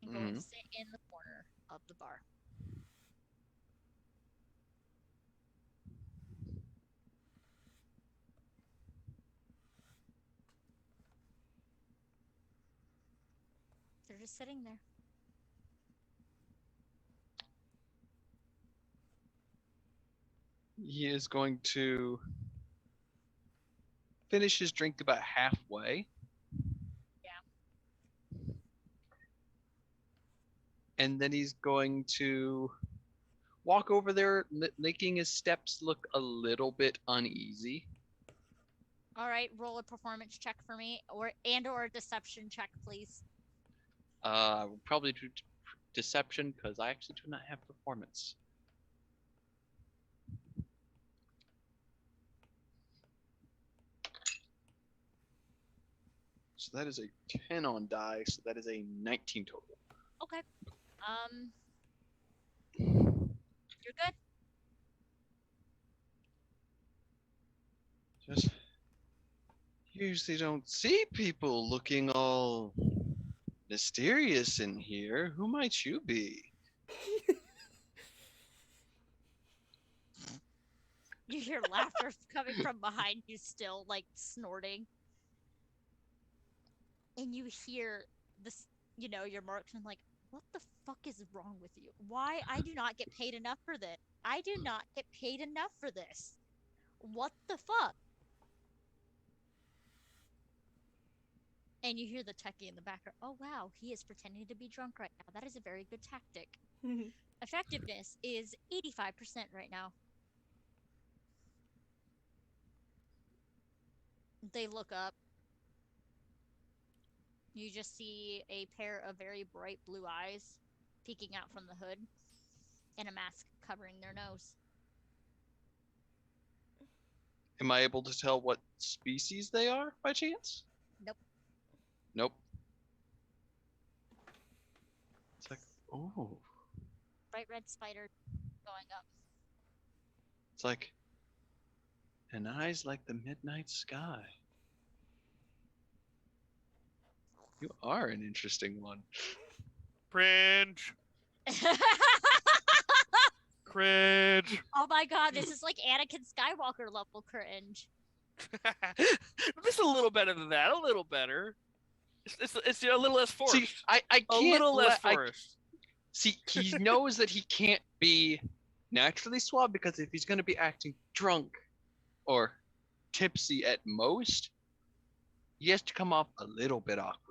and going to sit in the corner of the bar. They're just sitting there. He is going to finish his drink about halfway. Yeah. And then he's going to walk over there, making his steps look a little bit uneasy. All right, roll a performance check for me, or a deception check, please. We'll probably do deception because I actually do not have performance. So that is a 10 on die, so that is a 19 total. Okay. You're good. Just usually don't see people looking all mysterious in here. Who might you be? You hear laughter coming from behind you still, like snorting. And you hear this, your marksman like, what the fuck is wrong with you? Why? I do not get paid enough for this. I do not get paid enough for this. What the fuck? And you hear the techie in the background. Oh, wow. He is pretending to be drunk right now. That is a very good tactic. Effectiveness is 85% right now. They look up. You just see a pair of very bright blue eyes peeking out from the hood and a mask covering their nose. Am I able to tell what species they are by chance? Nope. Nope. It's like, oh. Bright red spider going up. It's like, and eyes like the midnight sky. You are an interesting one. Cringe. Cringe. Oh my god, this is like Anakin Skywalker level cringe. Just a little better than that. A little better. It's a little less forced. See, I can't a little less let, forced. See, he knows that he can't be naturally suave because if he's going to be acting drunk or tipsy at most, he has to come off a little bit awkward.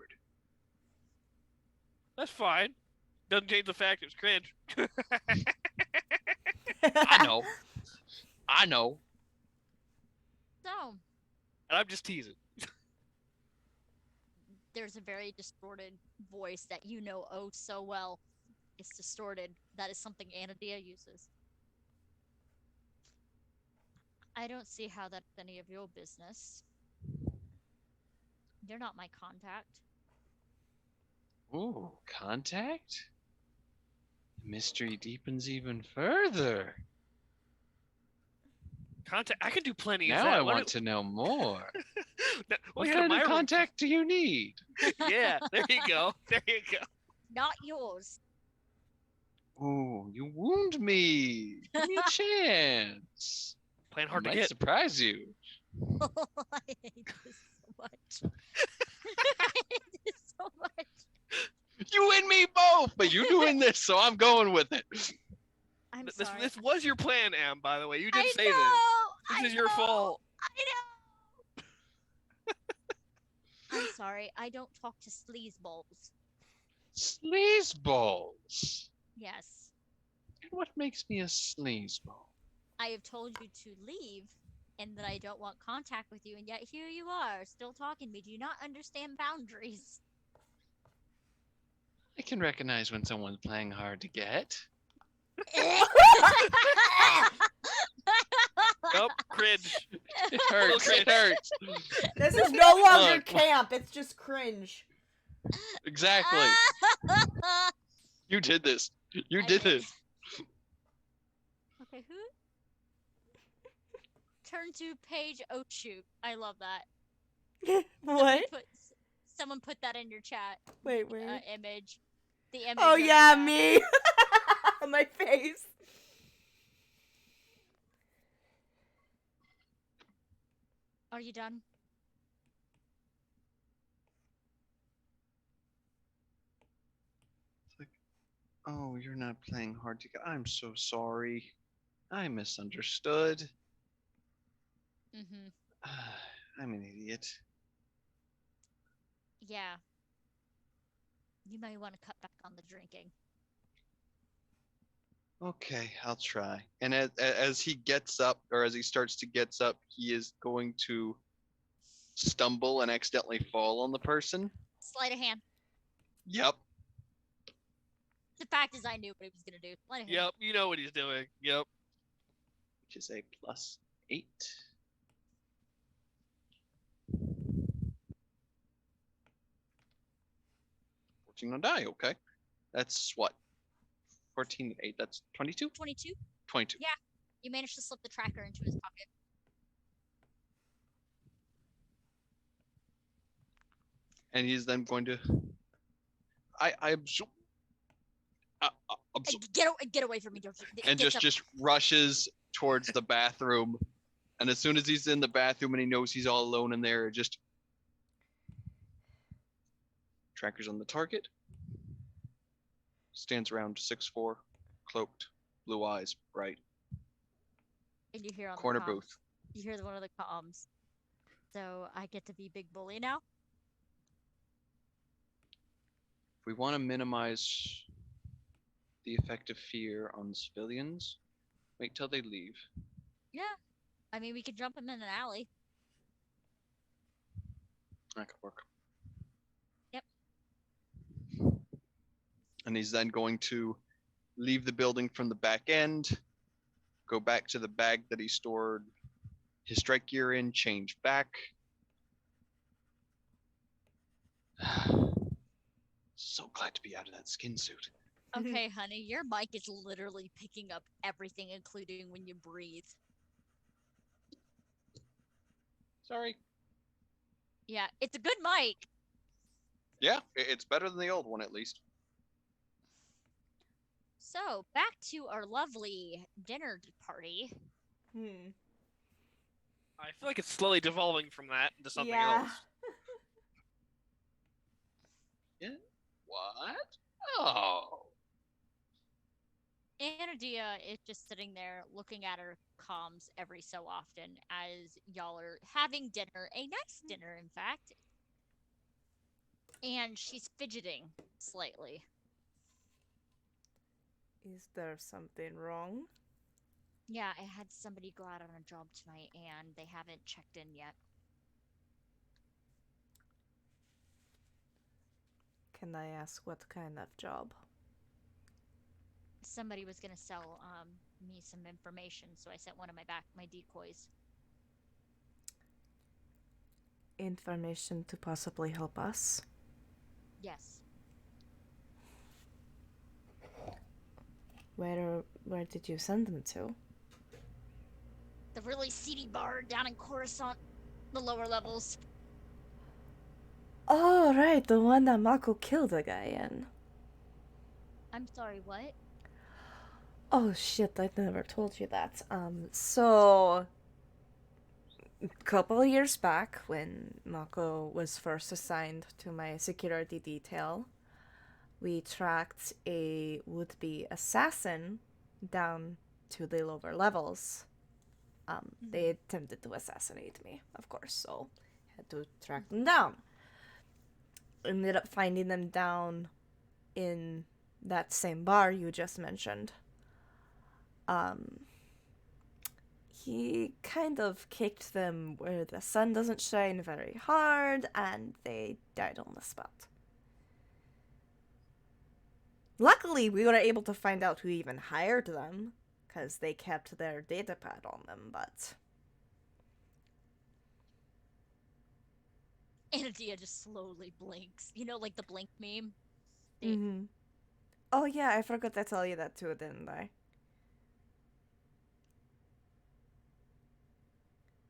That's fine. Doesn't change the fact it's cringe. I know. I know. So, And I'm just teasing. there's a very distorted voice that you know oh so well. It's distorted. That is something Anadia uses. I don't see how that's any of your business. You're not my contact. Ooh, contact? The mystery deepens even further. Contact. I can do plenty of Now that. I What want to know more. Now, What we had kind my of room- contact do you need? Yeah, there you go. There you go. Not yours. Ooh, you wound me. Give me a chance. Playing I hard to might get. surprise you. I hate this so much. I hate this so much. You and me both, but you doing this, so I'm going with it. I'm This sorry. this was your plan, Am. By the way, you did I say know, this. I This is your know, fault. I know. I'm sorry. I don't talk to sleazeballs. Sleazeballs. Yes. And what makes me a sleazeball? I have told you to leave and that I don't want contact with you, and yet here you are, still talking to me. Do you not understand boundaries? I can recognize when someone's playing hard to get. Nope, cringe. It hurts. Okay. It hurts. This is no longer Look. camp. It's just cringe. Exactly. You did this. You I did did. this. Okay, who? Turn to page Ochu. I love that. What? Someone put that in your chat. Wait. Image. The image. Oh of yeah, the, me. My face. Are you done? Oh, you're not playing hard to get. I'm so sorry. I misunderstood. Mm-hmm. I'm an idiot. Yeah. You might want to cut back on the drinking. Okay, I'll try. And as he gets up, or as he starts to gets up, he is going to stumble and accidentally fall on the person. Sleight of hand. Yep. The fact is, I knew what he was gonna do. Sleight of hand. Yep, you know what he's doing. Yep. Which is a +8. On die, okay. That's what? 14, 8, that's 22? 22. 22. Yeah. You managed to slip the tracker into his pocket. And he's then going to. I absorb. Get away from me, don't you? And Get just rushes towards the bathroom. And as soon as he's in the bathroom and he knows he's all alone in there, just tracker's on the target. Stands around 6'4", cloaked, blue eyes, bright. And you hear on Corner the comms, booth. You hear one of the comms. So I get to be big bully now. If we want to minimize the effect of fear on civilians, wait till they leave. Yeah. I mean, we could jump him in an alley. That could work. Yep. And he's then going to leave the building from the back end, go back to the bag that he stored his strike gear in, change back. So glad to be out of that skin suit. Okay, honey, your mic is literally picking up everything, including when you breathe. Sorry. Yeah, it's a good mic. Yeah, it's better than the old one at least. So, back to our lovely dinner party. I feel like it's slowly devolving from that into something Yeah. else. What? Oh. Anadia is just sitting there looking at her comms every so often as y'all are having dinner, a nice dinner, in fact. And she's fidgeting slightly. Is there something wrong? Yeah, I had somebody go out on a job tonight and they haven't checked in yet. Can I ask what kind of job? Somebody was gonna sell me some information, so I sent one of my decoys. Information to possibly help us? Yes. Where did you send them to? The really seedy bar down in Coruscant, the lower levels. Oh, right, the one that Mako killed a guy in. I'm sorry, what? Oh shit, I never told you that. So a couple of years back when Mako was first assigned to my security detail, we tracked a would-be assassin down to the lower levels. They attempted to assassinate me, of course, so had to track them down. Ended up finding them down in that same bar you just mentioned. He kind of kicked them where the sun doesn't shine very hard, and they died on the spot. Luckily, we were able to find out who even hired them, because they kept their datapad on them, but... Anadia just slowly blinks. You know, like the blink meme? Mm-hmm. Oh yeah, I forgot to tell you that too, didn't I?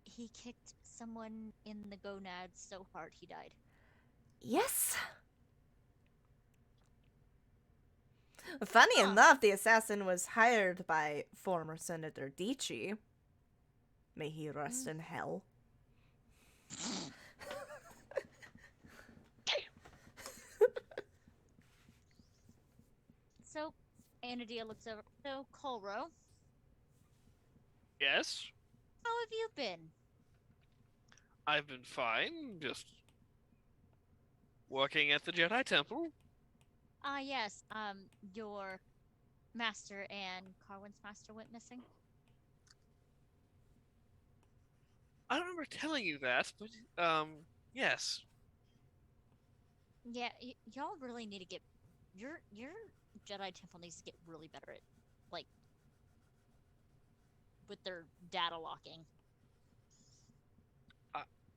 He kicked someone in the gonads so hard he died. Yes! Funny Huh. enough, the assassin was hired by former Senator Dici. May he rest in hell. So, Anadia looks over. So, Colro, Yes, how have you been? I've been fine. Just working at the Jedi Temple. Ah, yes. Your master and Carwin's master went missing. I don't remember telling you that, but yes. Yeah, y'all really need to get your Jedi Temple needs to get really better at like with their data locking.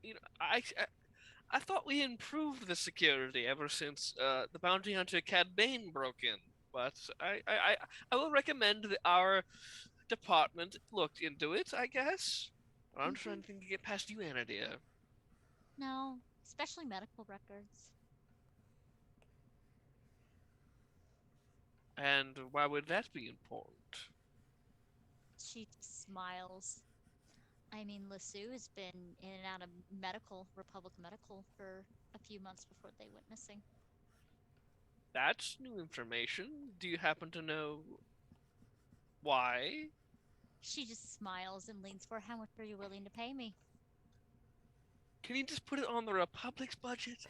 You know, I thought we improved the security ever since the bounty hunter Cad Bane broke in, but I will recommend that our department looked into it. I guess. I'm trying to get past you, Anadia. No, especially medical records. And why would that be important? She smiles. I mean, Lasu has been in and out of Republic Medical for a few months before they went missing. That's new information. Do you happen to know why? She just smiles and leans for, how much are you willing to pay me? Can you just put it on the Republic's budget?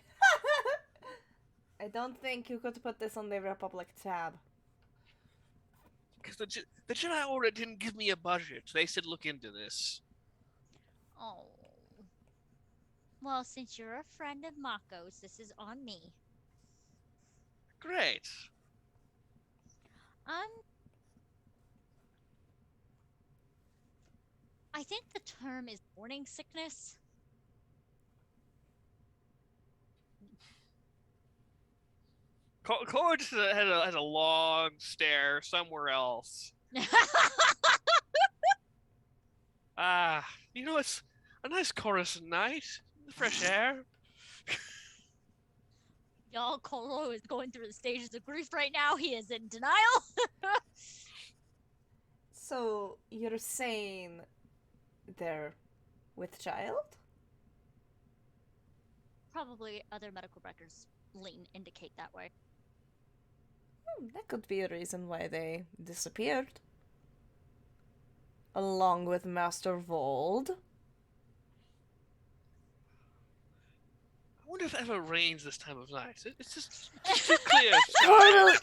I don't think you could put this on the Republic tab. Because the Jedi Order didn't give me a budget. They said look into this. Oh. Well, since you're a friend of Mako's, this is on me. Great. I think the term is morning sickness. Cora just has a long stare somewhere else. You know, it's a nice Coruscant night. The fresh air. Y'all, Koro is going through the stages of grief right now. He is in denial. So, you're saying they're with child? Probably other medical records indicate that way. That could be a reason why they disappeared. Along with Master Vold. I wonder if it ever rains this time of night. It's just too clear. Portal,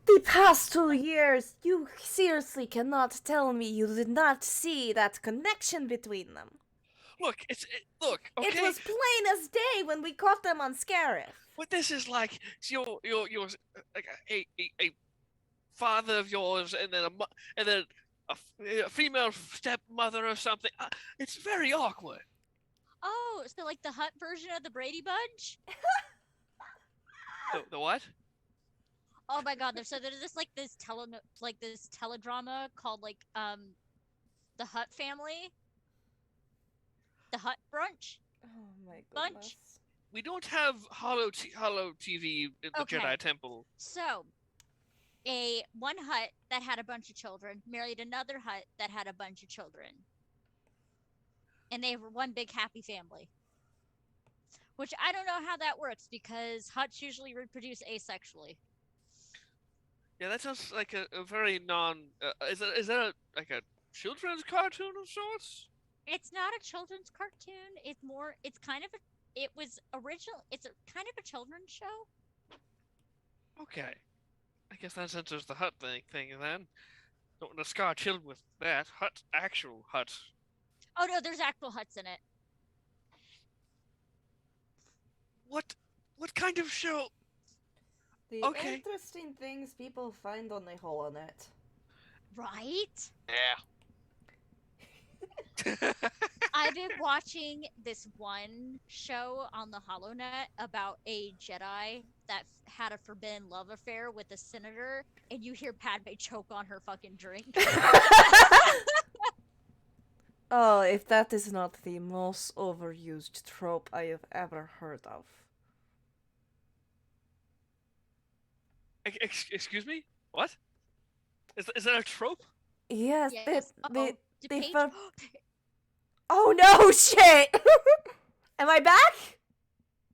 the past 2 years, you seriously cannot tell me you did not see that connection between them. Look, look. Okay. It was plain as day when we caught them on Scarif. What this is like? It's your like a father of yours, and then and then a female stepmother or something. It's very awkward. Oh, so like the Hut version of the Brady Bunch? The what? Oh my God! There's this teledrama called the Hut Family, the Hut Brunch. Oh my Bunch. goodness. We don't have hollow TV in the Okay. Jedi Temple. So, one hut that had a bunch of children married another hut that had a bunch of children, and they were one big happy family. Which I don't know how that works because huts usually reproduce asexually. Yeah, that sounds like a very non. Is that like a children's cartoon of sorts? It's not a children's cartoon. It's kind of it was original. It's kind of a children's show. Okay, I guess that answers the hut thing then. Don't want to scar children with that. Actual hut. Oh no, there's actual huts in it. What kind of show? The Okay. interesting things people find on the HoloNet. Right? Yeah. I've been watching this one show on the HoloNet about a Jedi that had a forbidden love affair with a senator, and you hear Padme choke on her fucking drink. Oh, if that is not the most overused trope I have ever heard of. Excuse me? What? Is that a trope? Yes, Yes. they Paige- for- Oh no, shit! Am I back?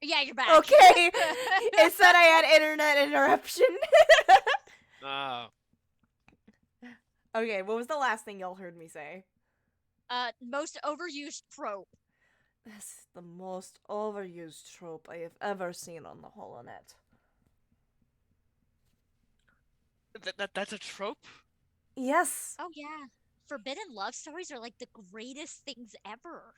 Yeah, you're back. Okay. It said I had internet interruption. Ah. Okay, what was the last thing y'all heard me say? Most overused trope. This is the most overused trope I have ever seen on the HoloNet. That's a trope? Yes. Oh yeah. Forbidden love stories are like the greatest things ever.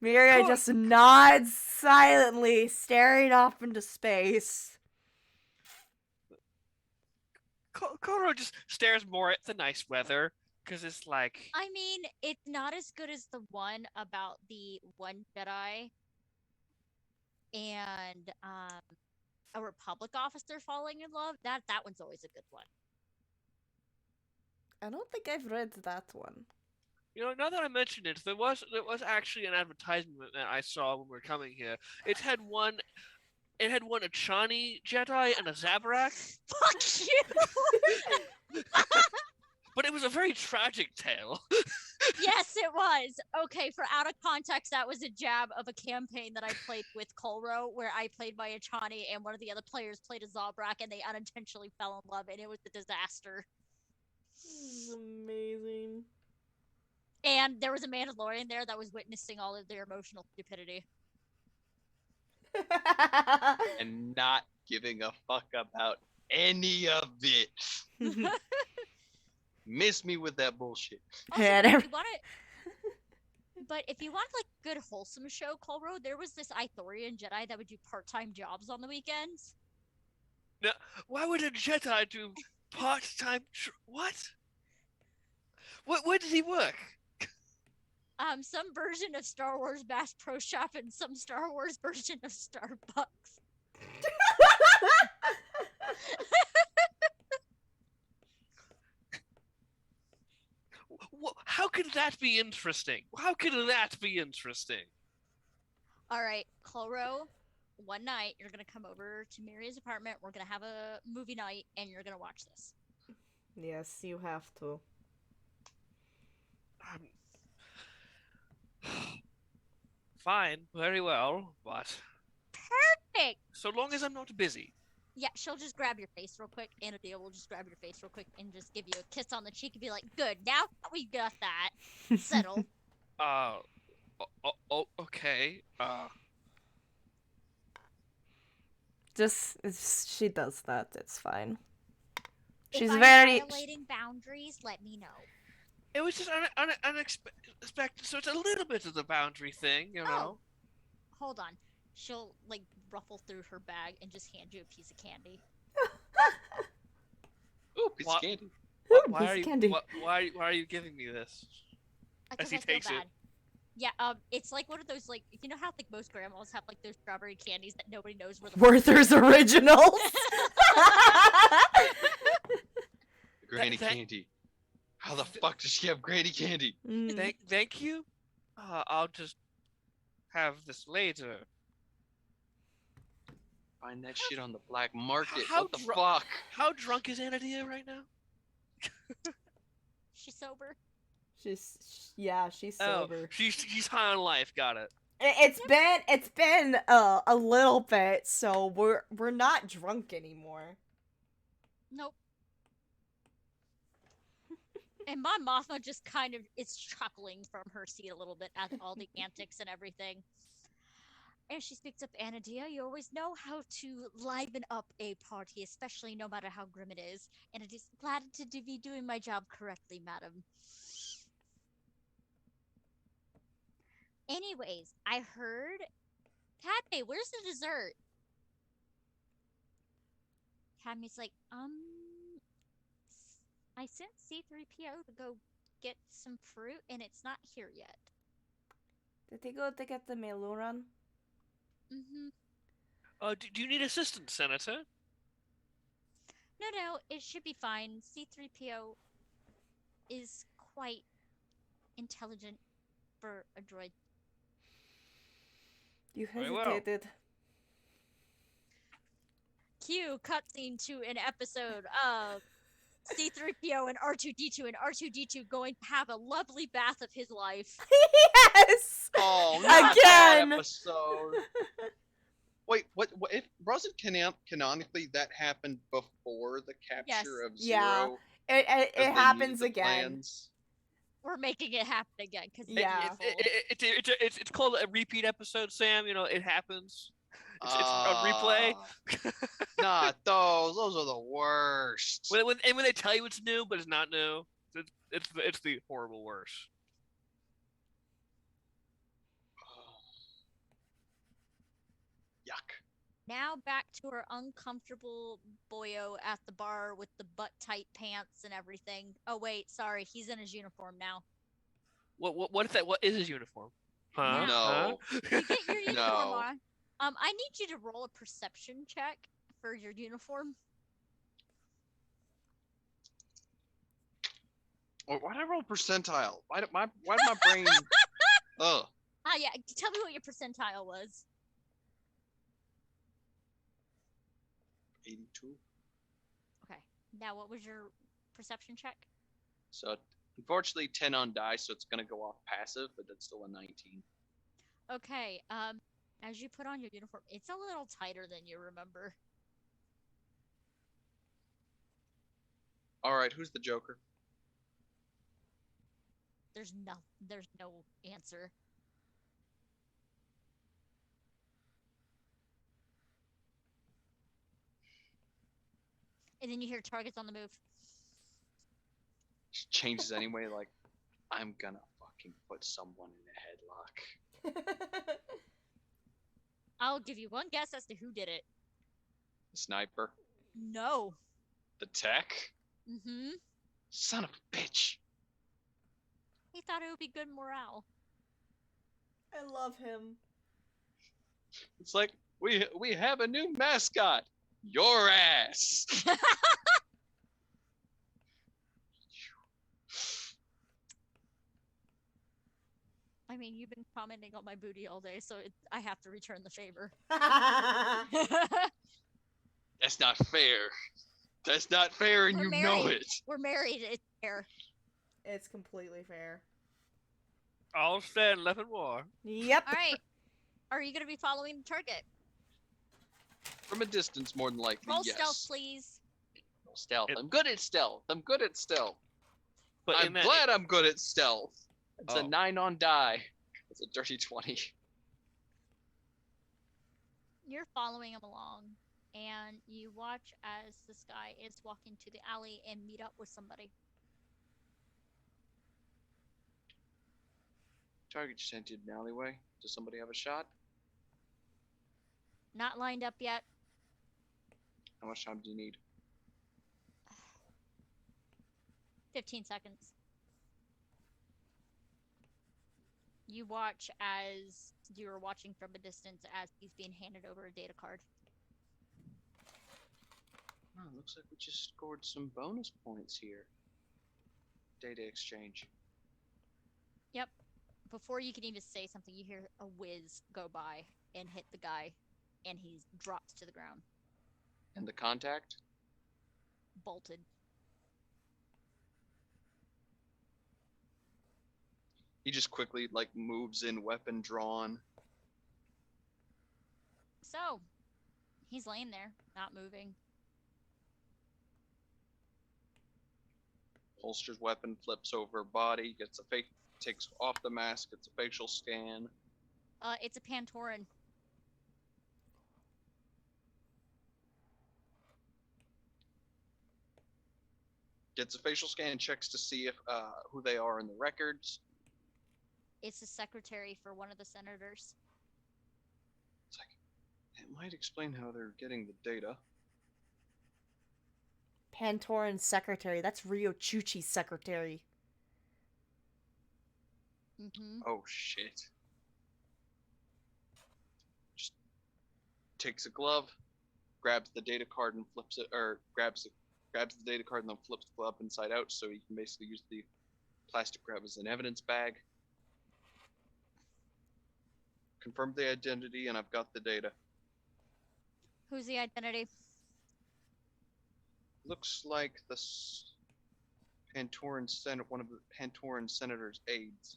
Miria Cool. just nods silently, staring off into space. Koro just stares more at the nice weather, because it's like... I mean, it's not as good as the one about the one Jedi and a Republic officer falling in love. That one's always a good one. I don't think I've read that one. You know, now that I mentioned it, there was actually an advertisement that I saw when we were coming here. It had one Achani Jedi and a Zabrak, Fuck you! but it was a very tragic tale. Yes, it was. Okay, for out of context, that was a jab of a campaign that I played with Kolro, where I played by Achani and one of the other players played a Zabrak, and they unintentionally fell in love, and it was a disaster. This is amazing. And there was a Mandalorian there that was witnessing all of their emotional stupidity. And not giving a fuck about any of it. Miss me with that bullshit. Also, Yeah, but never- if you want like good wholesome show, Kolro, there was this Ithorian Jedi that would do part-time jobs on the weekends. Why would a Jedi do part-time? What? Where did he work? Some version of Star Wars Bass Pro Shop and some Star Wars version of Starbucks. How could that be interesting? How could that be interesting? All right, Kolro, one night you're gonna come over to Miria's apartment. We're gonna have a movie night, and you're gonna watch this. Yes, you have to. Fine, very well, but Hey, so long as I'm not busy. yeah, she'll just grab your face real quick. Anadia will just grab your face real quick and just give you a kiss on the cheek and be like, "Good, now that we got that settled." Okay. She does that. It's fine. If She's I'm very. violating boundaries. Let me know. It was just unexpected, so it's a little bit of the boundary thing, you know. Hold on. She'll like ruffle through her bag and just hand you a piece of candy. Ooh, piece What? of candy. Why piece are of you candy. why are you giving me this? Because he I feel takes it. bad. Yeah, it's like one of those like you know how like most grandmas have like those strawberry candies that nobody knows where the Werther's Originals. Granny that- candy. How the fuck does she have granny candy? Mm. Thank you. I'll just have this later. Find that shit on the black market. How What the dr- fuck? How drunk is Anadia right now? She's sober. She's sober. Oh, she's high on life. Got it. It's been a little bit, so we're not drunk anymore. Nope. And my Mothma just kind of is chuckling from her seat a little bit at all the antics and everything. And she speaks up, Anadia, you always know how to liven up a party, especially no matter how grim it is. And it is glad to be doing my job correctly, madam. Anyways, I heard... Padme, where's the dessert? Padme's like, I sent C-3PO to go get some fruit, and it's not here yet. Did they go to get the Meluran? Mm-hmm. Do you need assistance, Senator? No, it should be fine. C-3PO is quite intelligent for a droid. You Very well. hesitated. Cue cutscene to an episode of C-3PO and R2-D2 and R2-D2 going to have a lovely bath of his life. Yes! Oh, not that Again! episode. Wait, what? If wasn't canonically that happened before the capture of Yeah. Zero? It 'Cause they happens needed the again. plans? We're making it happen again because Yeah. It's called a repeat episode, Sam. You know, it happens. It's a replay. Not those. Those are the worst. when they tell you it's new, but it's not new. It's the horrible worst. Yuck. Now back to our uncomfortable boyo at the bar with the butt tight pants and everything. Oh wait, sorry, he's in his uniform now. What is that? What is his uniform? Huh? No. You get your uniform No. on. I need you to roll a perception check for your uniform. Why'd I roll percentile? Why did my brain? Ugh. Yeah, tell me what your percentile was. 82. Okay. Now what was your perception check? So unfortunately 10 on die, so it's gonna go off passive, but that's still a 19. Okay. As you put on your uniform, it's a little tighter than you remember. All right, who's the Joker? There's no answer. And then you hear targets on the move. She changes anyway. Like, I'm gonna fucking put someone in a headlock. I'll give you one guess as to who did it. The sniper, No. the tech. Mm-hmm. Son of a bitch. He thought it would be good morale. I love him. It's like we have a new mascot. Your ass. I mean, you've been commenting on my booty all day, so I have to return the favor. That's not fair. That's not fair, and We're you know married. it. We're married. It's fair. It's completely fair. All stand left and war. Yep. All right. Are you going to be following the target? From a distance, more than likely, Roll yes. stealth, please. Roll stealth. It- I'm good at stealth. I'm good at stealth. But I'm in that, glad I'm good at stealth. It's a Oh. 9 on die. It's a dirty 20. You're following him along, and you watch as this guy is walking to the alley and meet up with somebody. Target just entered an alleyway. Does somebody have a shot? Not lined up yet. How much time do you need? 15 seconds. You watch as you're watching from a distance as he's being handed over a data card. Oh, looks like we just scored some bonus points here. Data exchange. Yep. Before you can even say something, you hear a whiz go by and hit the guy, and he drops to the ground, And the contact? bolted. He just quickly, like, moves in, weapon drawn. So, he's laying there, not moving. Holsters weapon, flips over body, gets a fake, takes off the mask, gets a facial scan. It's a Pantoran. Gets a facial scan, checks to see if who they are in the records. It's a secretary for one of the senators. It's like, it might explain how they're getting the data. Pantoran's secretary. That's Rio Chuchi's secretary. Mm-hmm. Oh shit. Just takes a glove, grabs the data card and flips it, or grabs the data card and then flips the glove inside out, so you can basically use the plastic grab as an evidence bag. Confirmed the identity, and I've got the data. Who's the identity? Looks like the Pantoran Senate, one of the Pantoran senator's aides.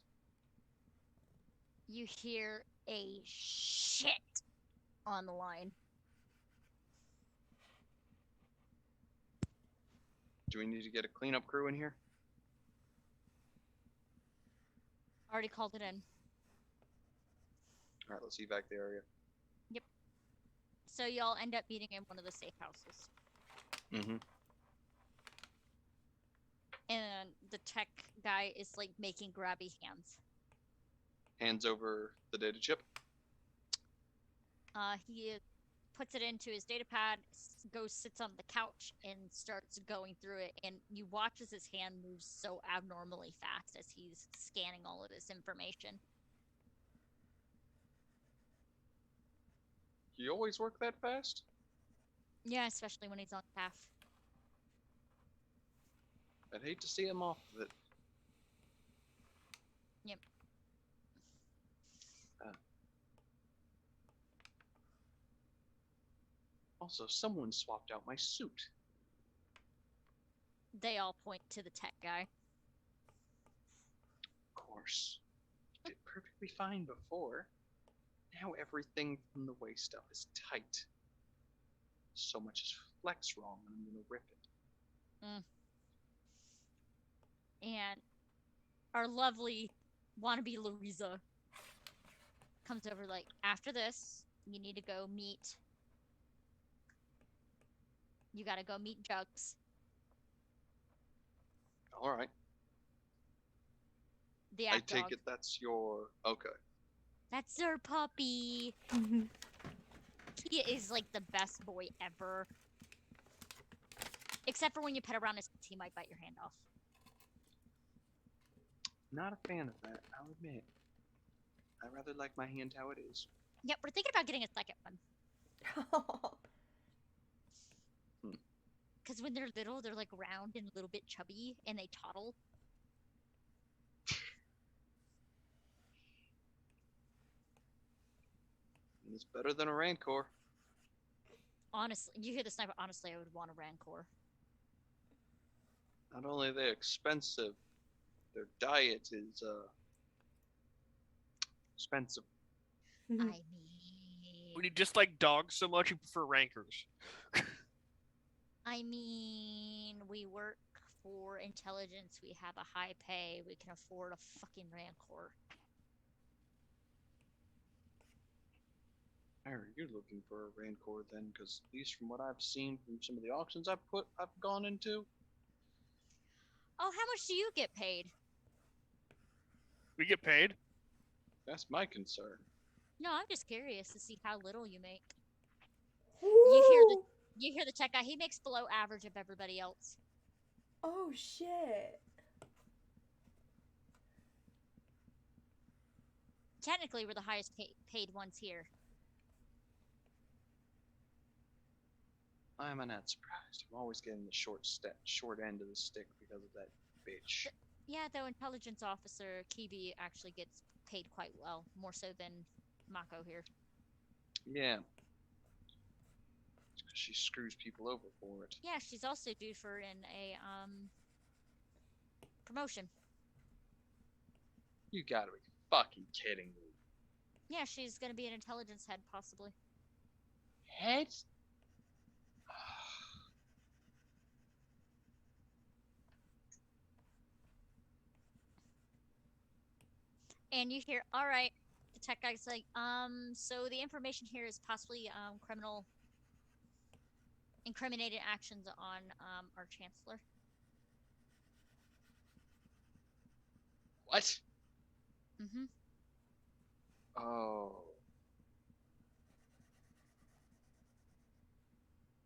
You hear a shit on the line. Do we need to get a cleanup crew in here? Already called it in. All right, let's evac the area. So y'all end up meeting in one of the safe houses. Mm-hmm. And the tech guy is like making grabby hands. Hands over the data chip. He puts it into his data pad, goes, sits on the couch, and starts going through it. And you watch as his hand moves so abnormally fast as he's scanning all of this information. You always work that fast? Yeah, especially when he's on calf. I'd hate to see him off of it. Yep. Also, someone swapped out my suit. They all point to the tech guy. Of course. He did perfectly fine before. Now everything from the waist stuff is tight. So much is flex wrong, and I'm gonna rip it. And our lovely wannabe Louisa comes over like, after this, you need to go meet. You gotta go meet Jugs. All right. The I act take dog. it that's your okay. That's our puppy. He is like the best boy ever. Except for when you pet around his he might bite your hand off. Not a fan of that, I'll admit. I rather like my hand how it is. Yep, we're thinking about getting a second one. Because when they're little, they're like round and a little bit chubby, and they toddle. And it's better than a Rancor. Honestly, you hear the sniper. Honestly, I would want a Rancor. Not only are they expensive, their diet is expensive. I mean, When you dislike dogs so much, you prefer rancors. we work for intelligence. We have a high pay. We can afford a fucking Rancor. Are you looking for a Rancor then? Because at least from what I've seen from some of the auctions I've gone into, Oh, how much do you get paid? We get paid. That's my concern. No, I'm just curious to see how little you make. Ooh. You hear the tech guy. He makes below average of everybody else. Oh shit. Technically, we're the highest paid ones here. I'm not surprised. I'm always getting the short end of the stick because of that bitch. Yeah, though intelligence officer Kibi actually gets paid quite well, more so than Mako here. Yeah. It's 'cause she screws people over for it. Yeah, she's also due for a promotion. You gotta be fucking kidding me. Yeah, she's gonna be an intelligence head possibly. Head? And you hear, all right, the tech guy's like, so the information here is possibly incriminated actions on our chancellor. What? Mm-hmm. Oh.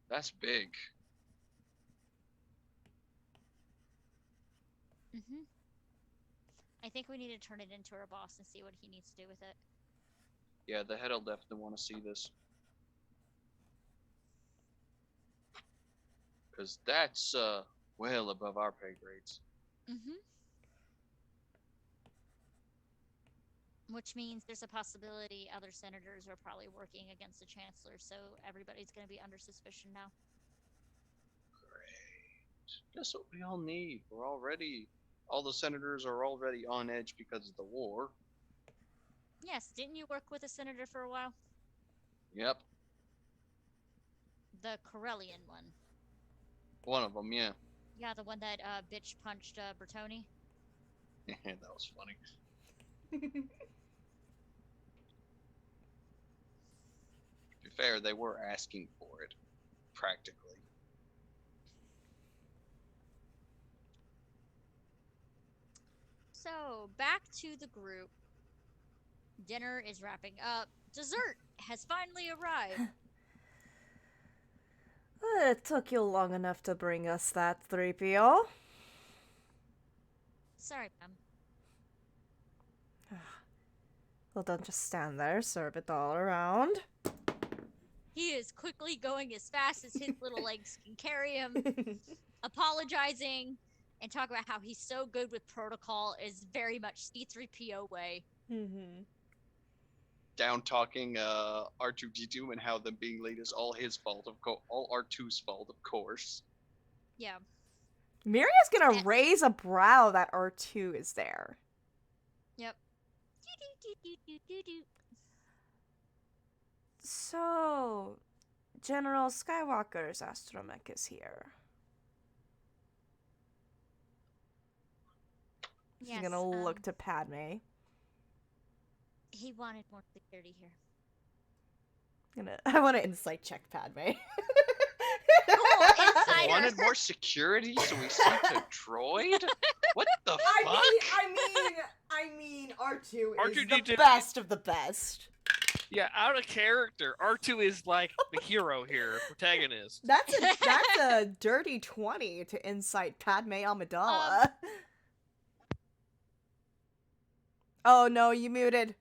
That's big. Mm-hmm. I think we need to turn it into our boss and see what he needs to do with it. Yeah, the head'll definitely want to see this. Because that's, well above our pay grades. Mm-hmm. Which means there's a possibility other senators are probably working against the chancellor, so everybody's going to be under suspicion now. Great. That's what we all need. All the senators are already on edge because of the war. Yes, didn't you work with a senator for a while? Yep. The Corellian one. One of them, yeah. Yeah, the one that bitch punched Bertoni. That was funny. To be fair, they were asking for it, practically. So, back to the group. Dinner is wrapping up. Dessert has finally arrived. It took you long enough to bring us that 3PO. Sorry, ma'am. Well, don't just stand there, serve it all around. He is quickly going as fast as his little legs can carry him, apologizing, and talk about how he's so good with protocol is very much C3PO way. Mm-hmm. Down talking R2D2 and how them being late is all his fault, all R2's fault, of course. Yeah. Miria's gonna raise a brow that R2 is there. Yep. So, General Skywalker's astromech is here. She's Yes, gonna look to Padme. He wanted more security here. I want to insight check Padme. Cool, insider. Wanted more security, so we sent a droid? What the fuck? I mean, R2 is R2D2 the best of the best. Yeah, out of character. R2 is like the hero here, protagonist. That's a dirty 20 to incite Padme Amidala. Oh no, you muted.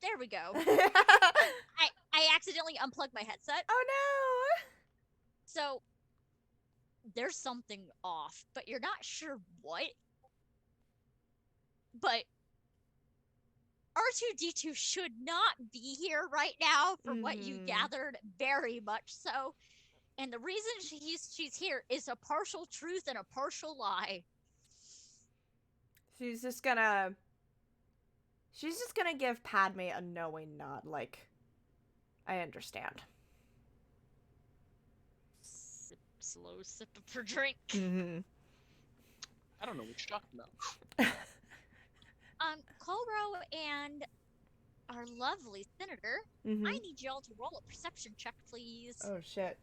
There we go. Oh I accidentally unplugged my headset. no! So there's something off, but you're not sure what. But R2D2 should not be here right now for what you gathered, very much so. And the reason she's here is a partial truth and a partial lie. She's just gonna give Padme a knowing nod, like, I understand. Slow sip of her drink. Mm-hmm. I don't know what you're talking about. Colbro and our lovely senator, Mm-hmm. I need y'all to roll a perception check, please. Oh shit.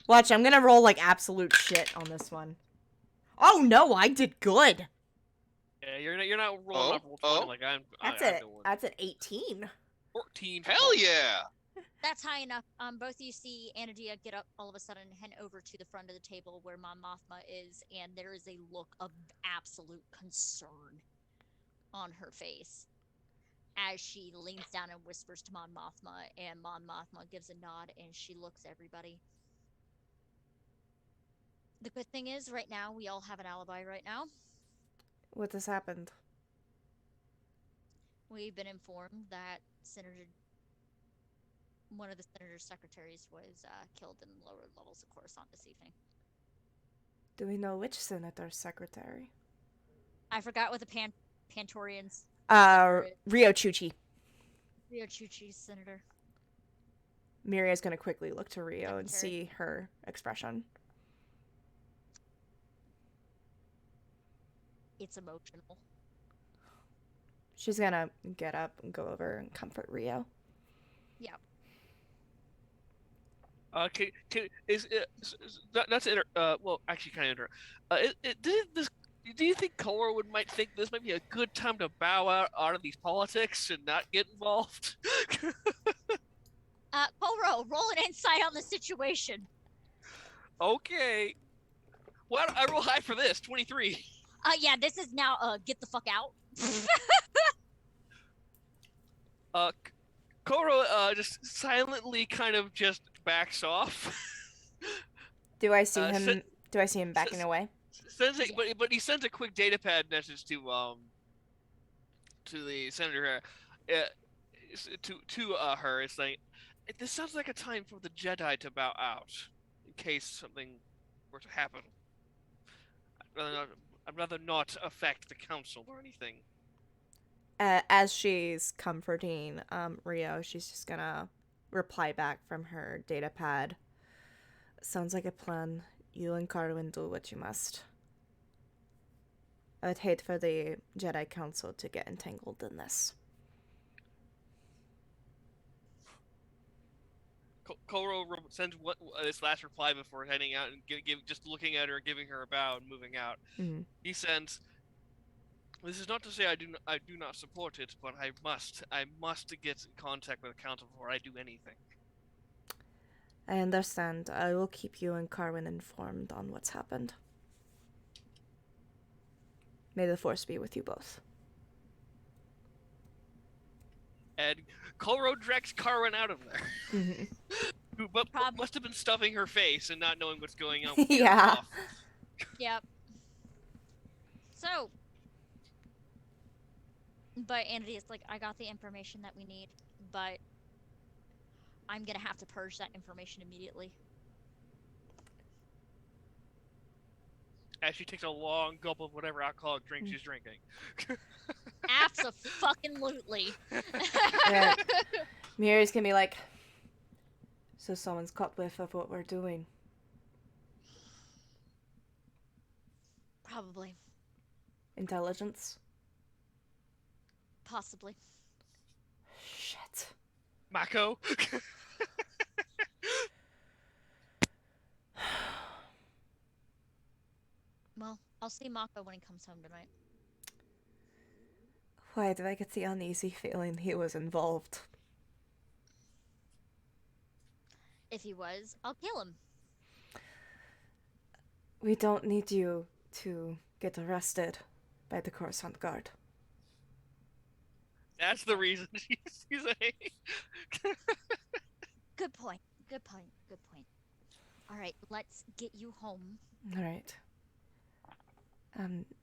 Watch, I'm gonna roll like absolute shit on this one. Oh no, I did good. Yeah, you're not rolling Oh, off roll 20 oh. like I'm doing. That's an 18. 14. Hell yeah! That's high enough. Both you see Anadia get up all of a sudden and head over to the front of the table where Mon Mothma is, and there is a look of absolute concern on her face as she leans down and whispers to Mon Mothma, and Mon Mothma gives a nod and she looks at everybody. The good thing is, right now, we all have an alibi right now. What has happened? We've been informed that one of the senator's secretaries was killed in the lower levels of Coruscant this evening. Do we know which senator's secretary? I forgot what the Pantorians. Rio Chuchi. Rio Chuchi's senator. Miria's gonna quickly look to Rio and Secretary. see her expression. It's emotional. She's gonna get up and go over and comfort Rio. Yeah. That's well, actually, kind of do you think Cora might think this might be a good time to bow out of these politics and not get involved? Koro, roll an insight on the situation. Okay. Well, I roll high for this, 23. Yeah, this is now, get the fuck out. Koro, just silently kind of just backs off. Do I see him? sen- Do I see him backing away? Sends it, but he sends a quick datapad message to the senator, to her. It's like, this sounds like a time for the Jedi to bow out in case something were to happen. I'd rather not affect the council or anything. As she's comforting Rio, she's just gonna reply back from her data pad. Sounds like a plan. You and Carwin do what you must. I'd hate for the Jedi Council to get entangled in this. Koro sends this last reply before heading out and just looking at her, giving her a bow, and moving out. Mm-hmm. He sends, "This is not to say I do not support it, but I must get in contact with the council before I do anything." I understand. I will keep you and Carwin informed on what's happened. May the Force be with you both. And Koro directs Carwin out of there. Mm-hmm. Who must have been stuffing her face and not knowing what's going on. Yeah. Yep. So, but Andy is like, I got the information that we need, but I'm gonna have to purge that information immediately. As she takes a long gulp of whatever alcoholic drink she's drinking. Abso-fucking-lutely. Yeah. Miri's gonna be like, so someone's caught whiff of what we're doing. Probably. Intelligence? Possibly. Shit. Mako. Well, I'll see Mako when he comes home tonight. Why do I get the uneasy feeling he was involved? If he was, I'll kill him. We don't need you to get arrested by the Coruscant Guard. That's the reason she's saying. Good point. Good point. Good point. All right, let's get you home. All right.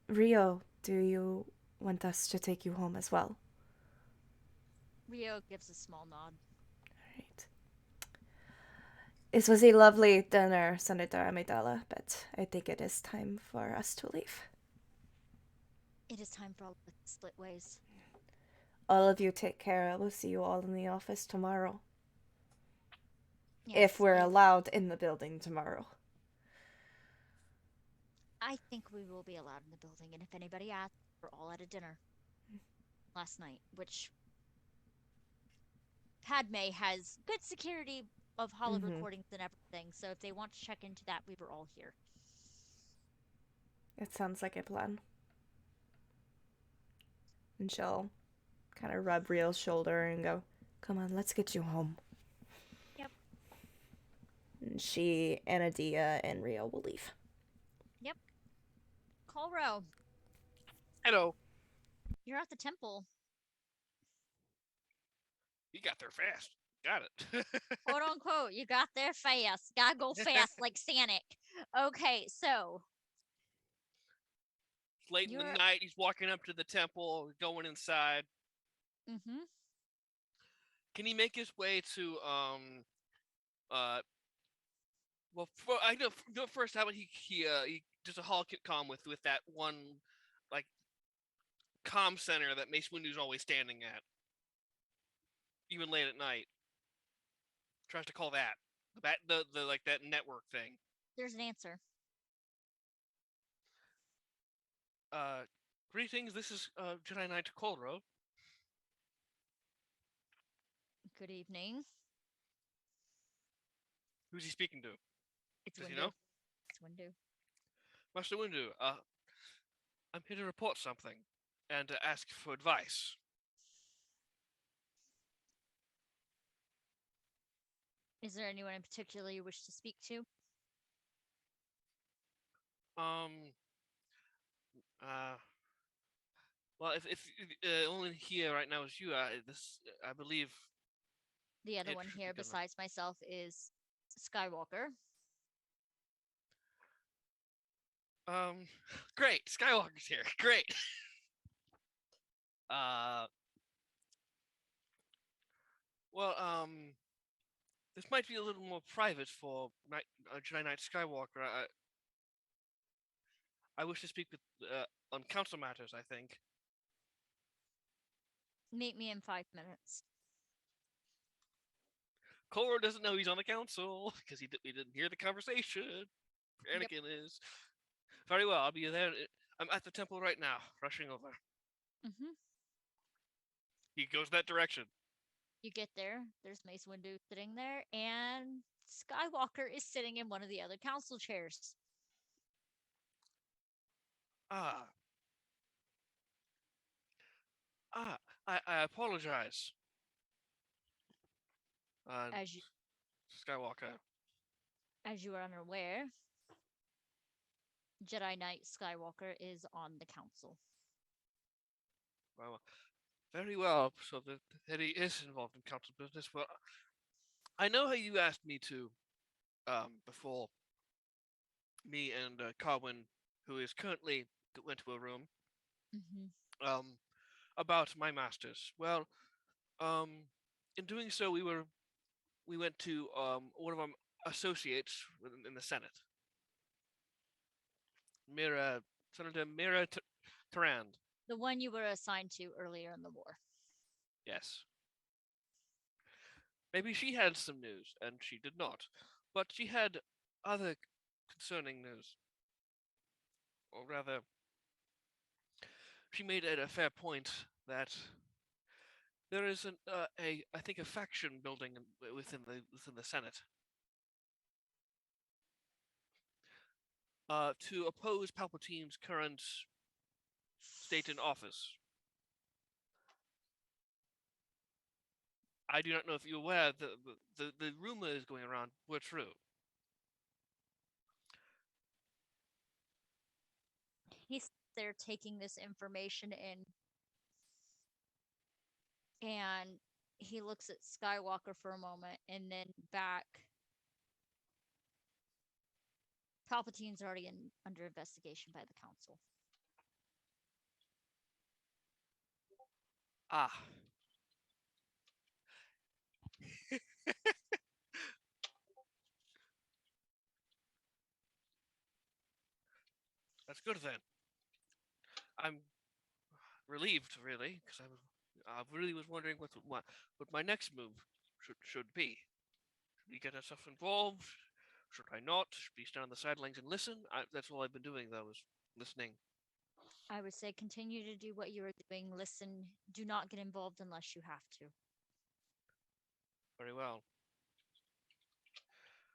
Rio, do you want us to take you home as well? Rio gives a small nod. All right. This was a lovely dinner, Senator Amidala, but I think it is time for us to leave. It is time for all of us to split ways. All of you take care. I will see you all in the office tomorrow. Yes, If we're allowed in the building tomorrow. I think we will be allowed in the building, and if anybody asks, we're all at a dinner last night, which Padme has good security of holo recordings and everything, so if they want to check into that, we were all here. It sounds like a plan. And she'll kind of rub Real's shoulder and go, "Come on, let's get you home." Yep. And she, Anadia, and Real will leave. Yep. Colro, Hello. you're at the temple. You got there fast. Got it. Quote unquote, you got there fast. Gotta go fast like Sonic. Okay, so Late in the You're- night, he's walking up to the temple, going inside. mm-hmm. Can he make his way to well, I know first how about he does a holocom with that one like comm center that Mace Windu's always standing at, even late at night. Tries to call that the like that network thing. There's an answer. Greetings. This is Jedi Knight Colro. Good evening. Who's he speaking to? It's Does he Windu. know? It's Windu. Master Windu. I'm here to report something and to ask for advice. Is there anyone in particular you wish to speak to? Well, if only here right now is you, I believe. The other It one should be here good enough. besides myself is Skywalker. Great. Skywalker's here. Great. Uh, well, this might be a little more private for Jedi Knight Skywalker. I wish to speak with on council matters. I think. Meet me in 5 minutes. Cora doesn't know he's on the council because he didn't hear the conversation. Yep. Anakin is. Very well, I'll be there. I'm at the temple right now, rushing over. Mm-hmm. He goes that direction. You get there. There's Mace Windu sitting there, and Skywalker is sitting in one of the other council chairs. I apologize. As you Skywalker. as you are unaware, Jedi Knight Skywalker is on the council. Well, very well. So that he is involved in council business. Well, I know how you asked me to, before me and Carwin, who is currently went to a room, Mm-hmm. about my masters. Well, in doing so, we went to one of our associates in the Senate, Senator Mira Tarand. The one you were assigned to earlier in the war. Yes. Maybe she had some news, and she did not. But she had other concerning news. Or rather, she made it a fair point that there is I think a faction building within the Senate. To oppose Palpatine's current state in office. I do not know if you're aware the rumors going around were true. He's there taking this information in, and he looks at Skywalker for a moment and then back. Palpatine's already under investigation by the council. Ah. That's good then. I'm relieved, really, because I really was wondering what my next move should be. Should we get ourselves involved? Should I not? Should we stand on the sidelines and listen? That's all I've been doing, though, is listening. I would say continue to do what you are doing. Listen, do not get involved unless you have to. Very well.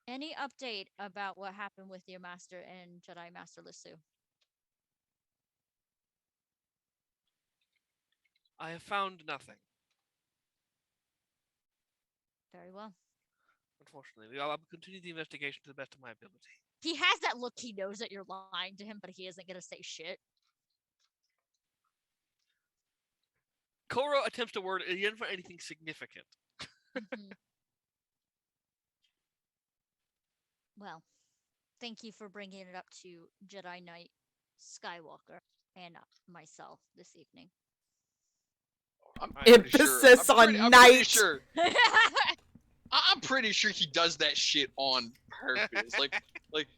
Any update about what happened with your master and Jedi Master Lissu? I have found nothing. Very well. Unfortunately, I'll continue the investigation to the best of my ability. He has that look. He knows that you're lying to him, but he isn't gonna say shit. Koro attempts to word it. He didn't find anything significant. Mhm. Well, thank you for bringing it up to Jedi Knight Skywalker and myself this evening. I'm Emphasis pretty sure, Emphasis on I'm pretty night. sure. I'm pretty sure he does that shit on purpose. Like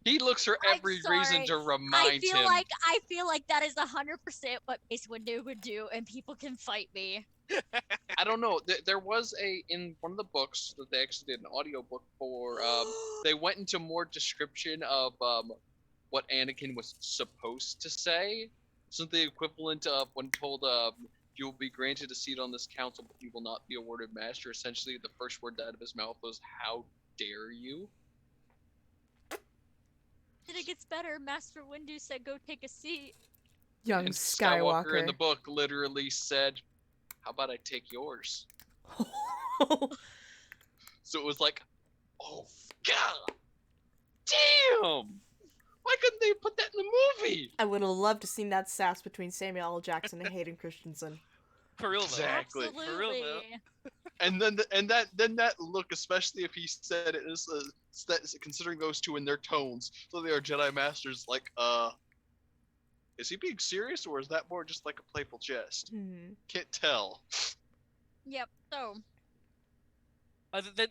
he looks for I'm every reason sorry. to remind I feel like that is 100% what Mace Windu would do, and people can fight me. I don't know. There was in one of the books that they actually did an audiobook for. They went into more description of what Anakin was supposed to say. So the equivalent of when told you will be granted a seat on this council, but you will not be awarded master. Essentially, the first word out of his mouth was, "How dare you?" Then it gets better. Master Windu said, "Go take a seat." Young And Skywalker. in the book literally said, "How about I take yours?" So it was like, oh god, damn! Why couldn't they put that in the movie? I would have loved to seen that sass between Samuel L. Jackson and Hayden Christensen. For real, though. Exactly. For real, though. And then that look, especially if he said it is considering those two in their tones, so they are Jedi Masters. Like, is he being serious or is that more just like a playful jest? Can't tell. Yep. So. Then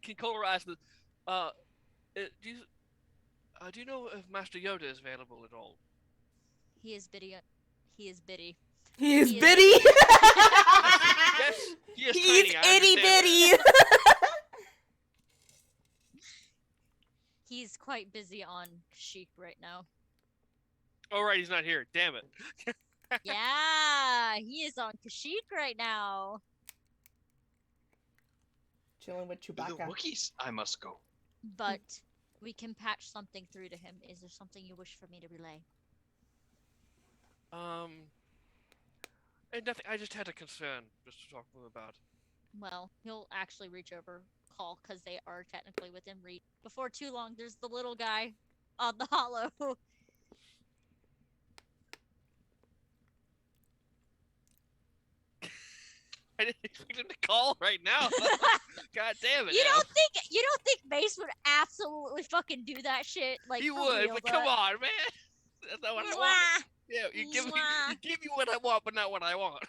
Kikoro asked, do you know if Master Yoda is available at all? He is Biddy. He is Biddy. He is He is- bitty. Yes, he is He's tiny. I itty understand bitty. He's quite busy on Kashyyyk right now. Oh, right, he's not here. Damn it. Yeah, he is on Kashyyyk right now. Chilling with To the Chewbacca. Wookiees, I must go. But we can patch something through to him. Is there something you wish for me to relay? And nothing. I just had a concern just to talk to him about. Well, he'll actually reach over, call, because they are technically within reach. Before too long, there's the little guy on the hollow. I didn't expect him to call right now. God damn it! You Al. don't think Mace would absolutely fucking do that shit? Like He for would, real, but but- come on, man. That's not what I want. Mwah. Yeah, you give me Mwah. what I want, but not what I want.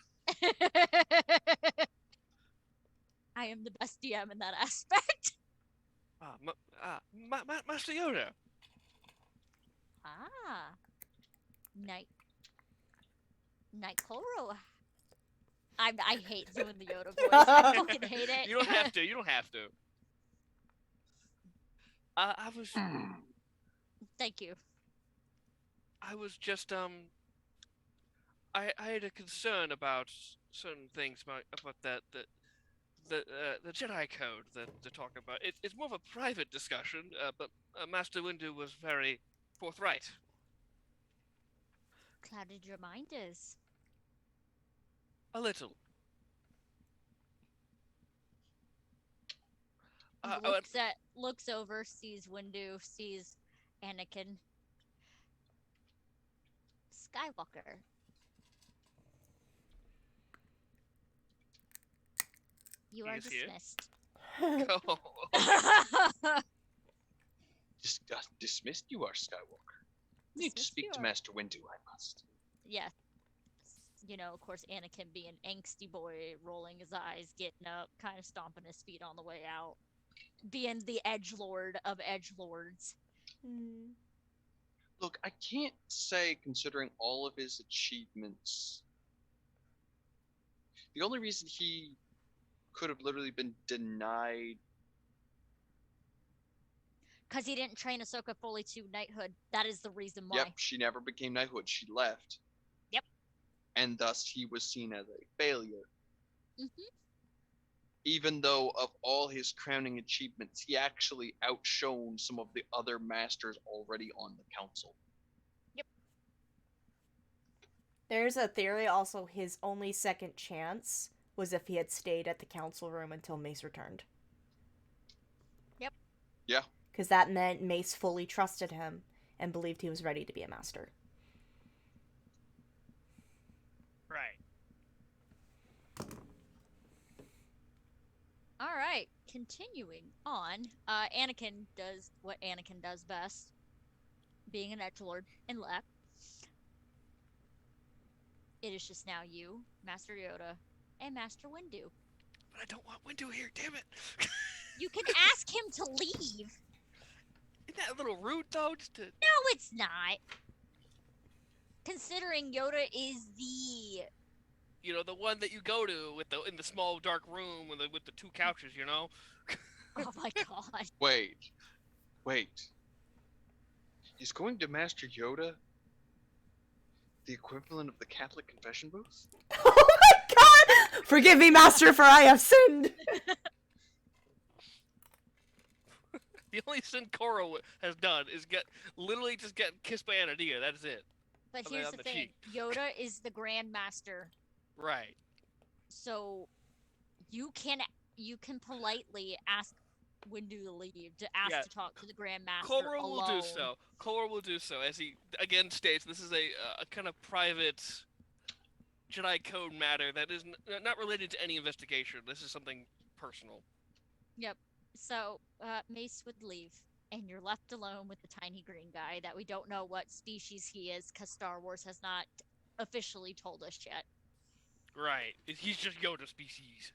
I am the best DM in that aspect. Master Yoda. Night Koro. I hate doing the Yoda voice. I fucking hate it. You don't have to. You don't have to. Thank you. I was just I had a concern about certain things about the Jedi Code that they're talking about. It's more of a private discussion, but Master Windu was very forthright. Clouded your mind is. A little. Looks over, sees Windu, sees Anakin. Skywalker. You He are is here. dismissed. Oh. Dismissed you are, Skywalker. Need to Dismissed speak you to are. Master Windu, I must. Yeah. You know, of course, Anakin being angsty boy, rolling his eyes, getting up, kind of stomping his feet on the way out. Being the edgelord of edgelords. Look, I can't say, considering all of his achievements, the only reason he could have literally been denied. Because he didn't train Ahsoka fully to knighthood. That is the reason why. Yep, she never became knighthood. She left. Yep. And thus he was seen as a failure. Mm-hmm. Even though of all his crowning achievements, he actually outshone some of the other masters already on the council. Yep. There's a theory also his only second chance was if he had stayed at the council room until Mace returned. Yep. Yeah. Because that meant Mace fully trusted him and believed he was ready to be a master. Right. All right, continuing on. Anakin does what Anakin does best, being an edgelord, and left. It is just now you, Master Yoda, and Master Windu. But I don't want Windu here, damn it. You can ask him to leave. Isn't that a little rude, though? Just to... No, it's not. Considering Yoda is the... You know, the one that you go to with in the small dark room with the two couches, you know? Oh my god. Wait. Is going to Master Yoda the equivalent of the Catholic confession booth? Oh my god! Forgive me, Master, for I have sinned! The only sin Korra has done is literally just get kissed by Anadia. That's it. But I mean, here's on the the thing. cheek. Yoda is the Grand Master. Right. So you can politely ask Windu to leave, to ask to talk to the Grand Master Korra alone. will do so. Korra will do so, as he again states. This is a kind of private Jedi code matter that is not related to any investigation. This is something personal. Yep. So Mace would leave, and you're left alone with the tiny green guy that we don't know what species he is, because Star Wars has not officially told us yet. Right. He's just Yoda species.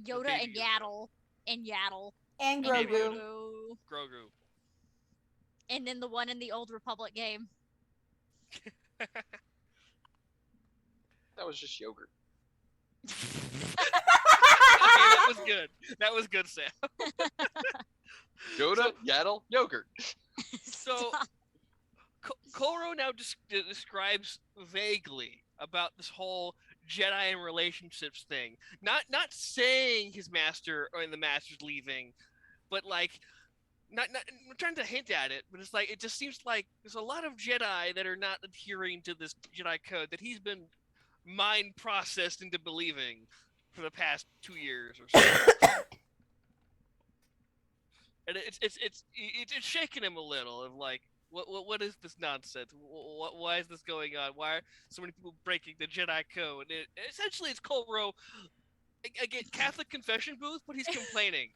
Yoda and Yaddle. And Yaddle. And And Grogu. Grogu. And then the one in the Old Republic game. That was just yogurt. Okay, that was good. That was good, Sam. Yoda, Yaddle, yogurt. So, Korra now describes vaguely about this whole Jedi and relationships thing. Not saying his master or the master's leaving, but like not I'm trying to hint at it, but it's like it just seems like there's a lot of Jedi that are not adhering to this Jedi code that he's been mind processed into believing for the past 2 years or so. And it's shaking him a little of like what is this nonsense? Why is this going on? Why are so many people breaking the Jedi code? Essentially, it's Korra again, Catholic confession booth, but he's complaining.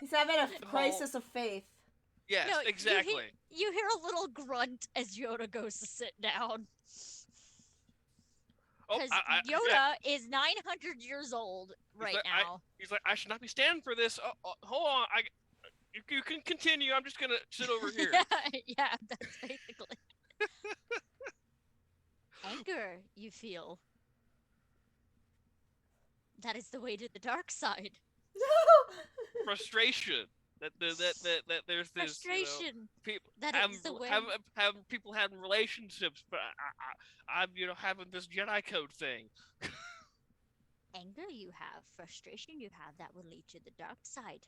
He's having a crisis of faith. Yes, No, exactly. You hear a little grunt as Yoda goes to sit down. Because Yoda is 900 years old right now. He's like, I should not be standing for this. Hold on, you can continue. I'm just gonna sit over here. Yeah, that's basically. Anger, you feel. That is the way to the dark side. Frustration. That there's this Frustration. People That is the way. have people having relationships, but I'm having this Jedi code thing. Anger you have, frustration you have, that will lead to the dark side.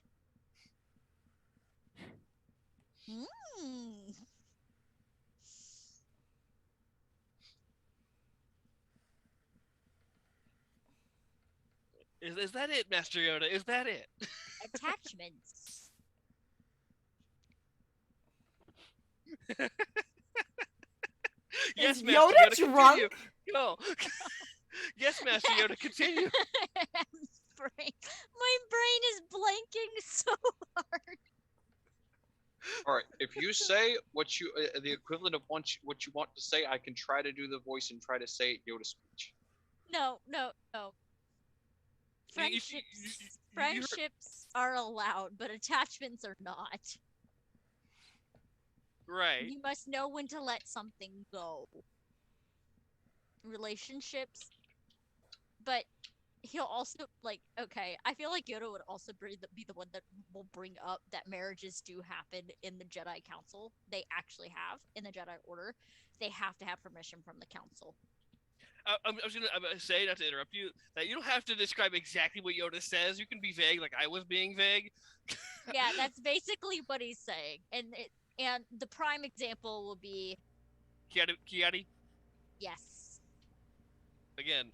Is that it, Master Yoda? Is that it? Attachments. Yes, Is Master Yoda Yoda, drunk? continue. Go. Yes, Master Yoda, continue. My brain is blanking so hard. All right, if you say what you the equivalent of what you want to say, I can try to do the voice and try to say it Yoda speech. No. Friendships are allowed, but attachments are not. Right. You must know when to let something go. Relationships, but he'll also okay. I feel like Yoda would also be the one that will bring up that marriages do happen in the Jedi Council. They actually have in the Jedi Order. They have to have permission from the Council. I'm gonna say, not to interrupt you, that you don't have to describe exactly what Yoda says. You can be vague, like I was being vague. Yeah, that's basically what he's saying, and the prime example will be Kiadi. Yes. Again.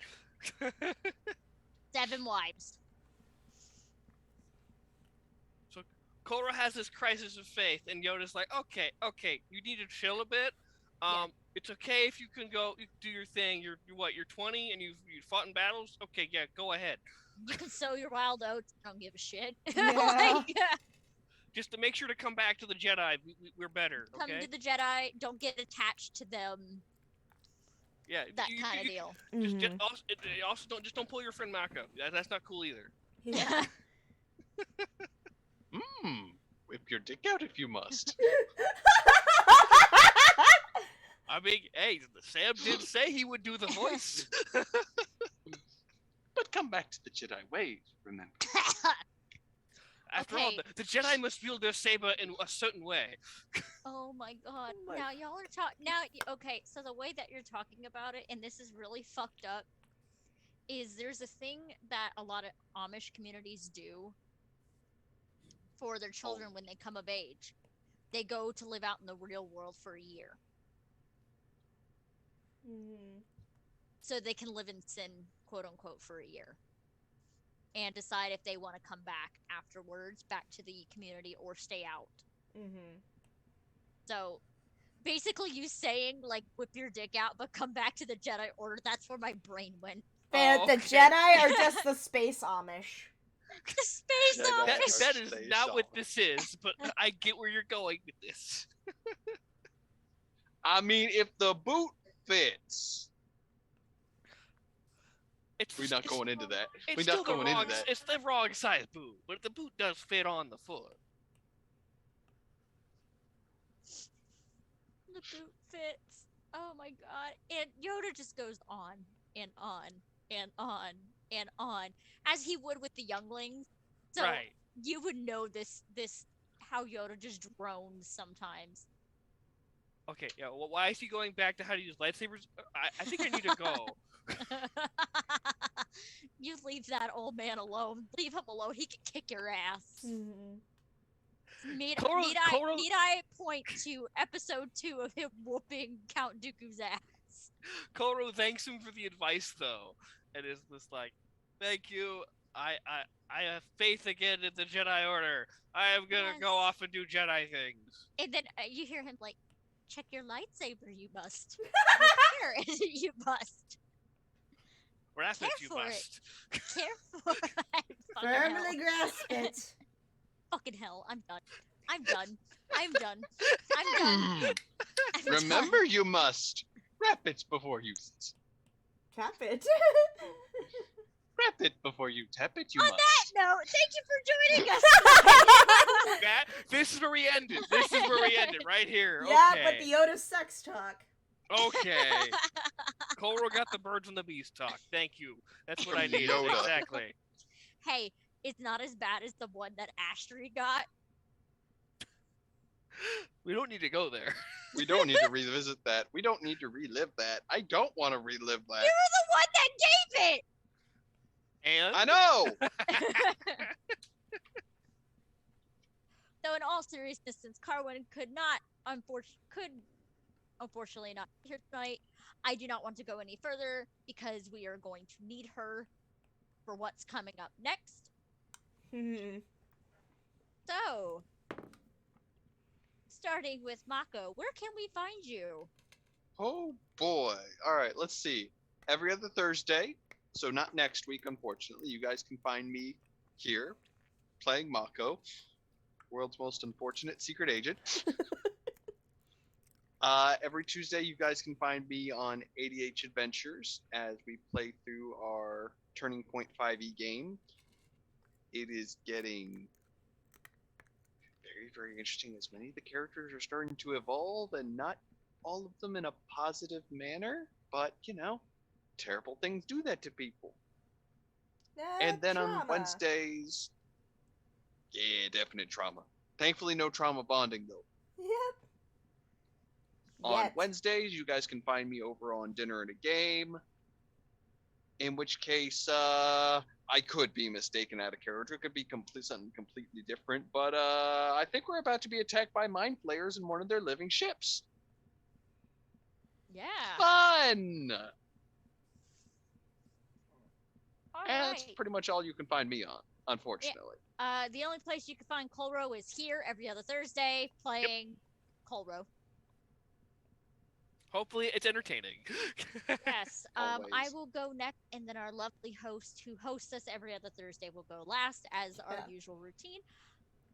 7 wives. So Korra has this crisis of faith, and Yoda's like, okay, you need to chill a bit. It's okay if you can go you do your thing. You're 20 and you fought in battles. Okay, yeah, go ahead. You can sow your wild oats. I don't give a shit. Yeah. Just to make sure to come back to the Jedi. We're better. Come Okay. to the Jedi. Don't get attached to them. Yeah. That kind of deal. Mhm. Also don't pull your friend Mako. That's not cool either. Yeah. Whip your dick out if you must. I mean, hey, Sam did say he would do the voice. But come back to the Jedi ways, remember. After all, Okay. the Jedi must wield their saber in a certain way. Oh my god. Oh my Now y'all are talking. Now, okay, so the way that you're talking about it, and this is really fucked up, is there's a thing that a lot of Amish communities do for their children when they come of age. They go to live out in the real world for a year. Mhm. So they can live in sin, quote unquote, for a year. And decide if they want to come back afterwards, back to the community, or stay out. Mhm. So basically you saying like whip your dick out but come back to the Jedi Order, that's where my brain went. The Okay. Jedi or just the space Amish? The space Jedi. Amish! That is Stay not what solid. this is, but I get where you're going with this. I mean, if the boot fits. We're not It's- going into that. It's We're still not the going wrong. into that. It's the wrong size boot, but the boot does fit on the foot. The boot fits. Oh my god. And Yoda just goes on and on and on and on. As he would with the younglings. So Right. you would know this how Yoda just drones sometimes. Okay. Yeah. Well, why is he going back to how to use lightsabers? I think I need to go. You leave that old man alone. Leave him alone. He can kick your ass. Mhm. Need Koro- Koro- I point to episode 2 of him whooping Count Dooku's ass? Koro thanks him for the advice though, and is just like, "Thank you. I have faith again in the Jedi Order. I am gonna Yes. go off and do Jedi things." And then you hear him like, check your lightsaber, you must. Here, you must. Wrap it, you Care for it. must. Careful. Firmly grasp it. Fucking hell. I'm done. I'm done. I'm done. I'm done. I'm done. Remember, you must. Wrap it before you Tap it. wrap it before you tap it. You On must. that note, thank you for joining us tonight. That this is where we ended. This is where we ended, right here. Yeah, Okay. but the Yoda sex talk. Okay. Koro got the birds and the bees talk. Thank you. That's what I needed. Yoda. Exactly. Hey, it's not as bad as the one that Astrid got. We don't need to go there. We don't need to revisit that. We don't need to relive that. I don't want to relive that. You were the one that gave it. And I know. Though in all seriousness, since Carwin could unfortunately not be here tonight, I do not want to go any further because we are going to need her for what's coming up next. Mhm. So, starting with Mako, where can we find you? Oh boy. All right, let's see. Every other Thursday, so not next week, unfortunately. You guys can find me here playing Mako, world's most unfortunate secret agent. Every Tuesday, you guys can find me on ADH Adventures as we play through our Turning Point 5e game. It is getting very, very interesting as many of the characters are starting to evolve, and not all of them in a positive manner, but you know, terrible things do that to people. And then on Trauma. Wednesdays, yeah, definite trauma. Thankfully, no trauma bonding though. Yep. On Yet. Wednesdays, you guys can find me over on Dinner and a Game. In which case, I could be mistaken out of character. It could be something completely different. But I think we're about to be attacked by mind flayers in one of their living ships. Yeah. Fun! All And that's right. pretty much all you can find me on, unfortunately. The only place you can find Colro is here every other Thursday playing Colro. Hopefully, it's entertaining. Yes. I Always. will go next, and then our lovely host, who hosts us every other Thursday, will go last, as our Yeah. usual routine.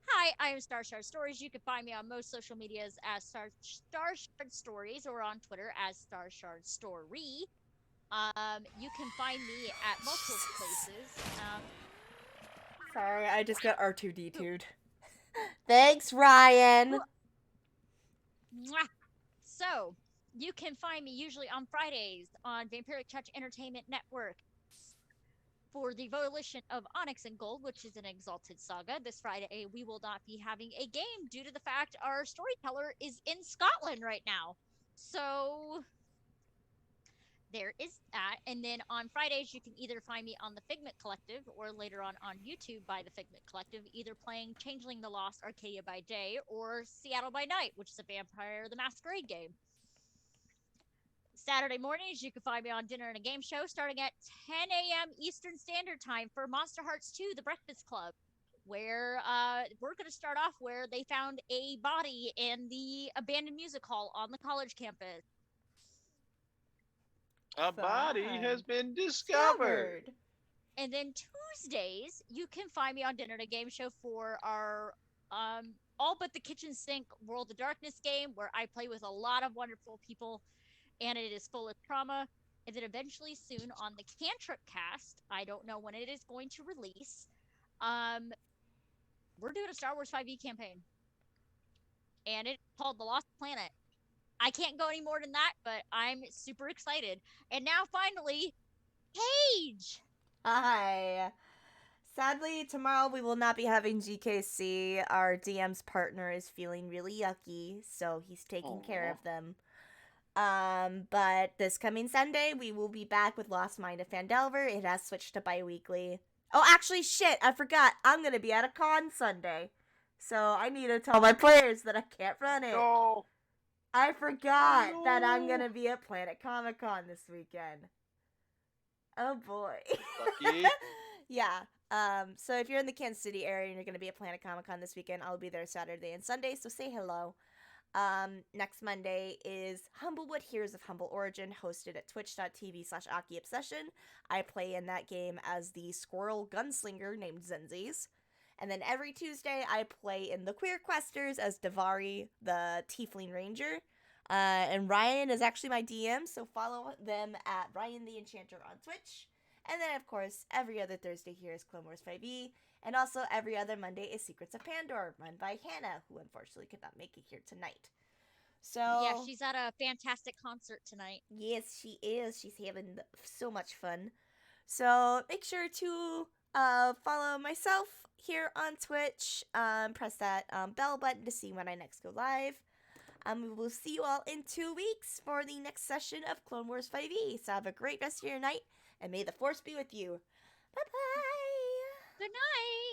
Hi, I am Starshard Stories. You can find me on most social medias as Starshard Stories, or on Twitter as Starshard Story. You can find me at multiple places. Sorry, I just got R2D2'd. Thanks, Ryan. Mwah. So, you can find me usually on Fridays on Vampiric Touch Entertainment Network for the Volition of Onyx and Gold, which is an Exalted Saga. This Friday, we will not be having a game due to the fact our storyteller is in Scotland right now. So, there is that. And then on Fridays, you can either find me on the Figment Collective or later on YouTube by the Figment Collective, either playing Changeling the Lost Arcadia by day or Seattle by night, which is a Vampire the Masquerade game. Saturday mornings, you can find me on Dinner and a Game Show starting at 10 a.m. Eastern Standard Time for Monster Hearts 2, The Breakfast Club, where we're going to start off where they found a body in the abandoned music hall on the college campus. A body Fun. has been discovered. And then Tuesdays, you can find me on Dinner and a Game Show for our All But the Kitchen Sink World of Darkness game, where I play with a lot of wonderful people, and it is full of trauma. And then eventually soon on the Cantrip Cast, I don't know when it is going to release, we're doing a Star Wars 5e campaign. And it's called The Lost Planet. I can't go any more than that, but I'm super excited. And now finally, Paige! Hi. Sadly, tomorrow we will not be having GKC. Our DM's partner is feeling really yucky, so he's taking care Aw. of them. But this coming Sunday, we will be back with Lost Mind of Phandelver. It has switched to bi-weekly. Oh, actually, shit, I forgot. I'm gonna be at a con Sunday. So I need to tell my players that I can't run it. No. I forgot Oh, that I'm no. gonna be at Planet Comic Con this weekend. Oh boy. Lucky. Yeah. So if you're in the Kansas City area and you're gonna be at Planet Comic Con this weekend, I'll be there Saturday and Sunday, so say hello. Next Monday is Humblewood Heroes of Humble Origin, hosted at twitch.tv/AkiObsession. I play in that game as the squirrel gunslinger named Zenzies. And then every Tuesday, I play in the Queer Questers as Davari, the Tiefling Ranger. And Ryan is actually my DM, so follow them at Ryan the Enchanter on Twitch. And then, of course, every other Thursday here is Clone Wars 5e. And also every other Monday is Secrets of Pandora, run by Hannah, who unfortunately could not make it here tonight. So Yeah, she's at a fantastic concert tonight. yes, she is. She's having so much fun. So make sure to follow myself here on Twitch. Press that bell button to see when I next go live. We will see you all in 2 weeks for the next session of Clone Wars 5e. So have a great rest of your night, and may the Force be with you. Bye-bye! Good night!